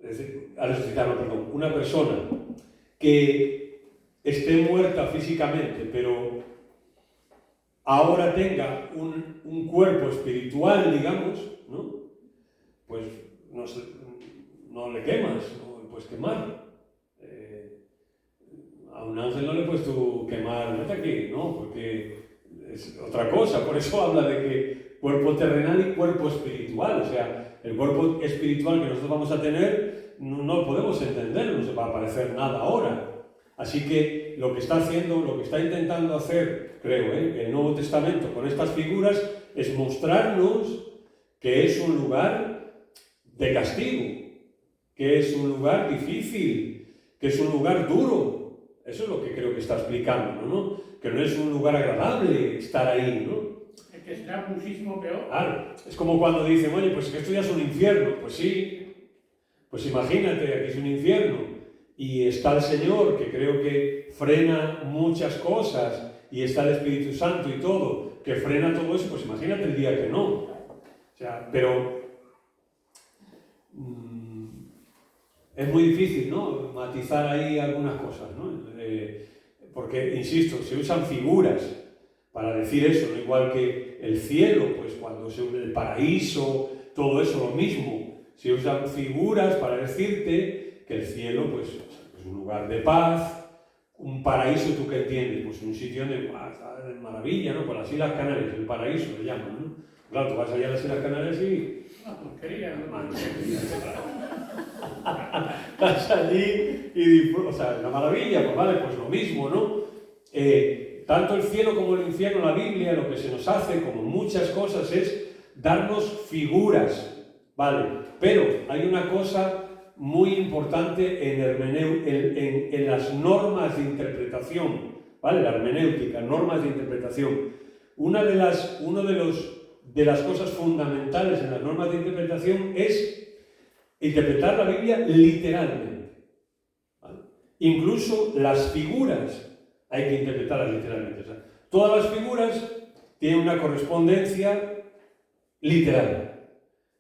es decir, ha resucitado, perdón, una persona que esté muerta físicamente, pero ahora tenga un cuerpo espiritual, digamos, ¿no? Pues no le quemas, no le puedes quemar. A un ángel no le puedes tú quemar, vete aquí, ¿no? Porque es otra cosa. Por eso habla de que cuerpo terrenal y cuerpo espiritual. O sea, el cuerpo espiritual que nosotros vamos a tener no lo podemos entender, no se va a parecer nada ahora. Así que lo que está haciendo, lo que está intentando hacer, creo, el Nuevo Testamento con estas figuras es mostrarnos que es un lugar de castigo, que es un lugar difícil, que es un lugar duro. Eso es lo que creo que está explicando, ¿no? Que no es un lugar agradable estar ahí, ¿no? Es que será muchísimo peor. Claro, es como cuando dicen, oye, pues que esto ya es un infierno. Pues sí, pues imagínate, aquí es un infierno. Y está el Señor, que creo que frena muchas cosas, y está el Espíritu Santo y todo, que frena todo eso, pues imagínate el día que no. O sea, pero es muy difícil, ¿no? Matizar ahí algunas cosas, ¿no? Porque, insisto, se usan figuras para decir eso, ¿no? Igual que el cielo, pues cuando se usa el paraíso, todo eso lo mismo. Se usan figuras para decirte que el cielo, pues, es un lugar de paz, un paraíso, ¿tú qué entiendes? Pues un sitio de maravilla, ¿no? Por las Islas Canarias, el paraíso le llaman, ¿no? Claro, tú vas allá a las Islas Canarias y... Una porquería, ¿no? Estás allí y o sea, una maravilla, pues vale, pues lo mismo, ¿no? Tanto el cielo como el infierno, la Biblia, lo que se nos hace, como muchas cosas, es darnos figuras, ¿vale? Pero hay una cosa muy importante en las normas de interpretación, ¿vale? La hermenéutica, normas de interpretación. Una de las cosas fundamentales en las normas de interpretación es interpretar la Biblia literalmente, ¿vale? Incluso las figuras hay que interpretarlas literalmente. O sea, todas las figuras tienen una correspondencia literal.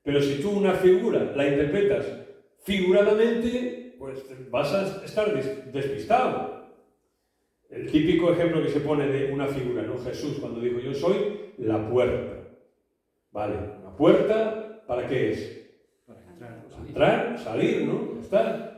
Pero si tú una figura la interpretas figuradamente, pues vas a estar despistado. El típico ejemplo que se pone de una figura, ¿no? Jesús cuando dijo, yo soy la puerta. Vale, ¿la puerta para qué es? Entrar, salir, ¿no? Está.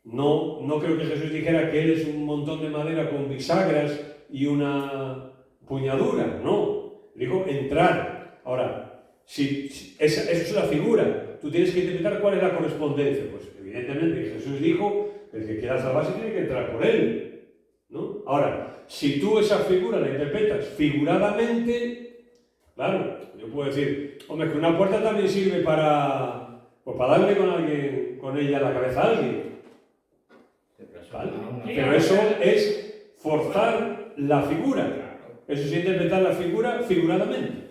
No creo que Jesús dijera que él es un montón de madera con bisagras y una puñadura, no. Dijo entrar. Ahora, eso es la figura. Tú tienes que interpretar cuál es la correspondencia. Pues evidentemente Jesús dijo, el que quiera salvarse tiene que entrar por él, ¿no? Ahora, si tú esa figura la interpretas figuradamente, claro, yo puedo decir, hombre, que una puerta también sirve para darle con ella la cabeza a alguien. ¿Vale? Pero eso es forzar la figura. Eso es interpretar la figura figuradamente.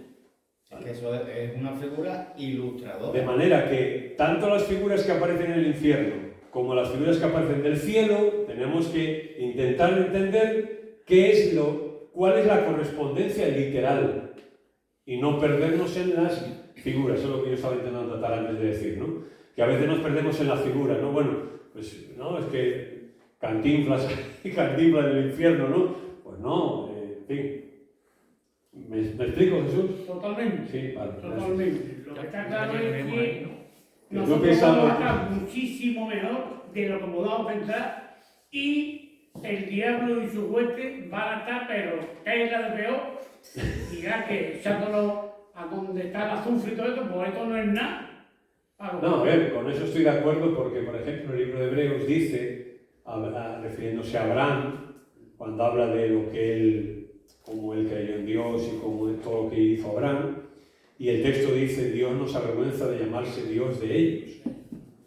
Es que eso es una figura ilustradora. De manera que tanto las figuras que aparecen en el infierno como las figuras que aparecen del cielo, tenemos que intentar entender cuál es la correspondencia literal y no perdernos en las figuras. Eso es lo que yo estaba intentando tratar antes de decir, ¿no? Que a veces nos perdemos en la figura, ¿no? Bueno, pues no, es que Cantinflas y Cantinflas en el infierno, ¿no? Pues no, en fin. ¿Me explico, Jesús? Totalmente. Sí, vale. Totalmente. Lo que está claro es que Yo nosotros pensaba vamos a que- estar muchísimo mejor de lo que podamos pensar y el diablo y su hueste van a estar, pero caerla de peor, y ya que echándolo a donde está el azufre y todo esto, pues esto no es nada. No, a ver, con eso estoy de acuerdo porque, por ejemplo, el libro de Hebreos dice, refiriéndose a Abraham, cuando habla de lo que él, como él creyó en Dios y como todo lo que hizo Abraham, y el texto dice, Dios no se avergüenza de llamarse Dios de ellos,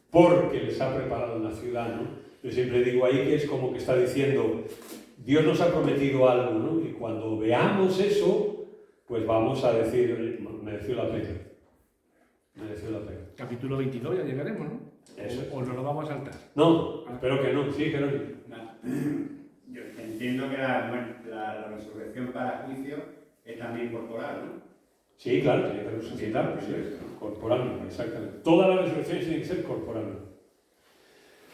porque les ha preparado una ciudad, ¿no? Yo siempre digo ahí que es como que está diciendo, Dios nos ha prometido algo, ¿no? Y cuando veamos eso, pues vamos a decir, mereció la pena. Mereció la pena. Capítulo 22 ya llegaremos, ¿no? Eso. O nos lo vamos a saltar. No, espero que no. Sí, Jerónimo. Yo entiendo que la resurrección para juicio es también corporal, ¿no? Sí, claro, tiene que resucitar, sí, corporalmente, exactamente. Todas las resurrecciones tienen que ser corporalmente.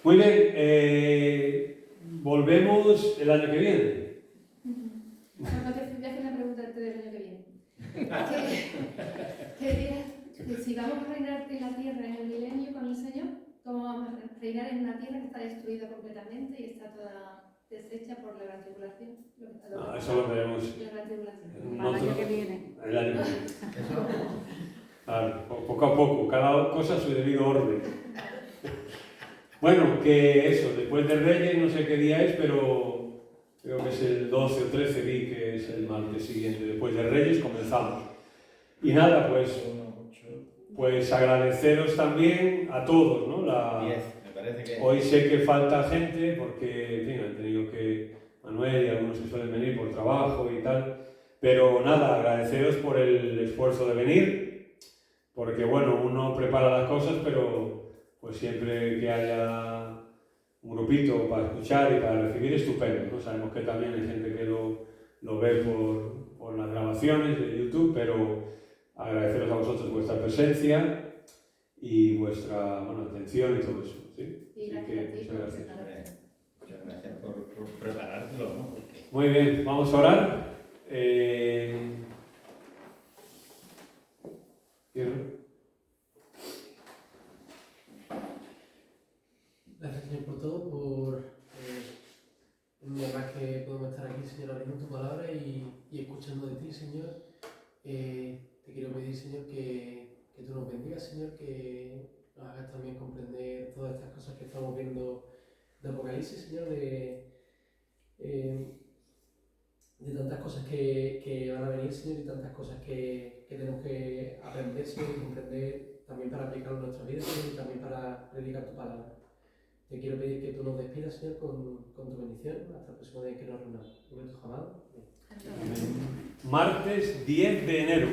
Muy bien, volvemos el año que viene. No te voy a hacer una pregunta antes del año que viene. Quería que si vamos a reinar en la tierra en el milenio con el Señor, ¿cómo vamos a reinar en una tierra que está destruida completamente y está toda deshecha por la gran tribulación? No, eso lo veremos La gran tribulación. en Para el año otro- que viene. el año que viene. Claro, poco a poco, cada cosa a su debido orden. Bueno, que eso, después de Reyes, no sé qué día es, pero creo que es el 12 o 13, vi que es el martes siguiente. Después de Reyes comenzamos. Y nada, pues agradeceros también a todos, ¿no? 10, me parece que. Hoy sé que falta gente porque, en fin, han tenido que, Manuel y algunos que suelen venir por trabajo y tal, pero nada, agradeceros por el esfuerzo de venir, porque bueno, uno prepara las cosas, pero pues siempre que haya un grupito para escuchar y para recibir, estupendo, ¿no? Sabemos que también hay gente que lo ve por las grabaciones de YouTube, pero agradeceros a vosotros vuestra presencia y vuestra atención y todo eso, ¿sí? Y Así gracias que a ti muchas por gracias. prepararte. Muchas gracias por preparártelo, ¿no? Porque Muy bien, vamos a orar. Gracias, Señor, por todo, por un día más que podemos estar aquí, Señor, abriendo tu palabra y escuchando de ti, Señor. Te quiero pedir, Señor, que tú nos bendigas, Señor, que nos hagas también comprender todas estas cosas que estamos viendo de Apocalipsis, Señor, de tantas cosas que van a venir, Señor, y tantas cosas que tenemos que aprender, Señor, y comprender también para aplicarlo en nuestra vida, Señor, y también para predicar tu palabra. Te quiero pedir que tú nos despidas, Señor, con tu bendición, hasta el próximo día que nos reunamos. En nombre de tu amado. Amén. Martes 10 de enero.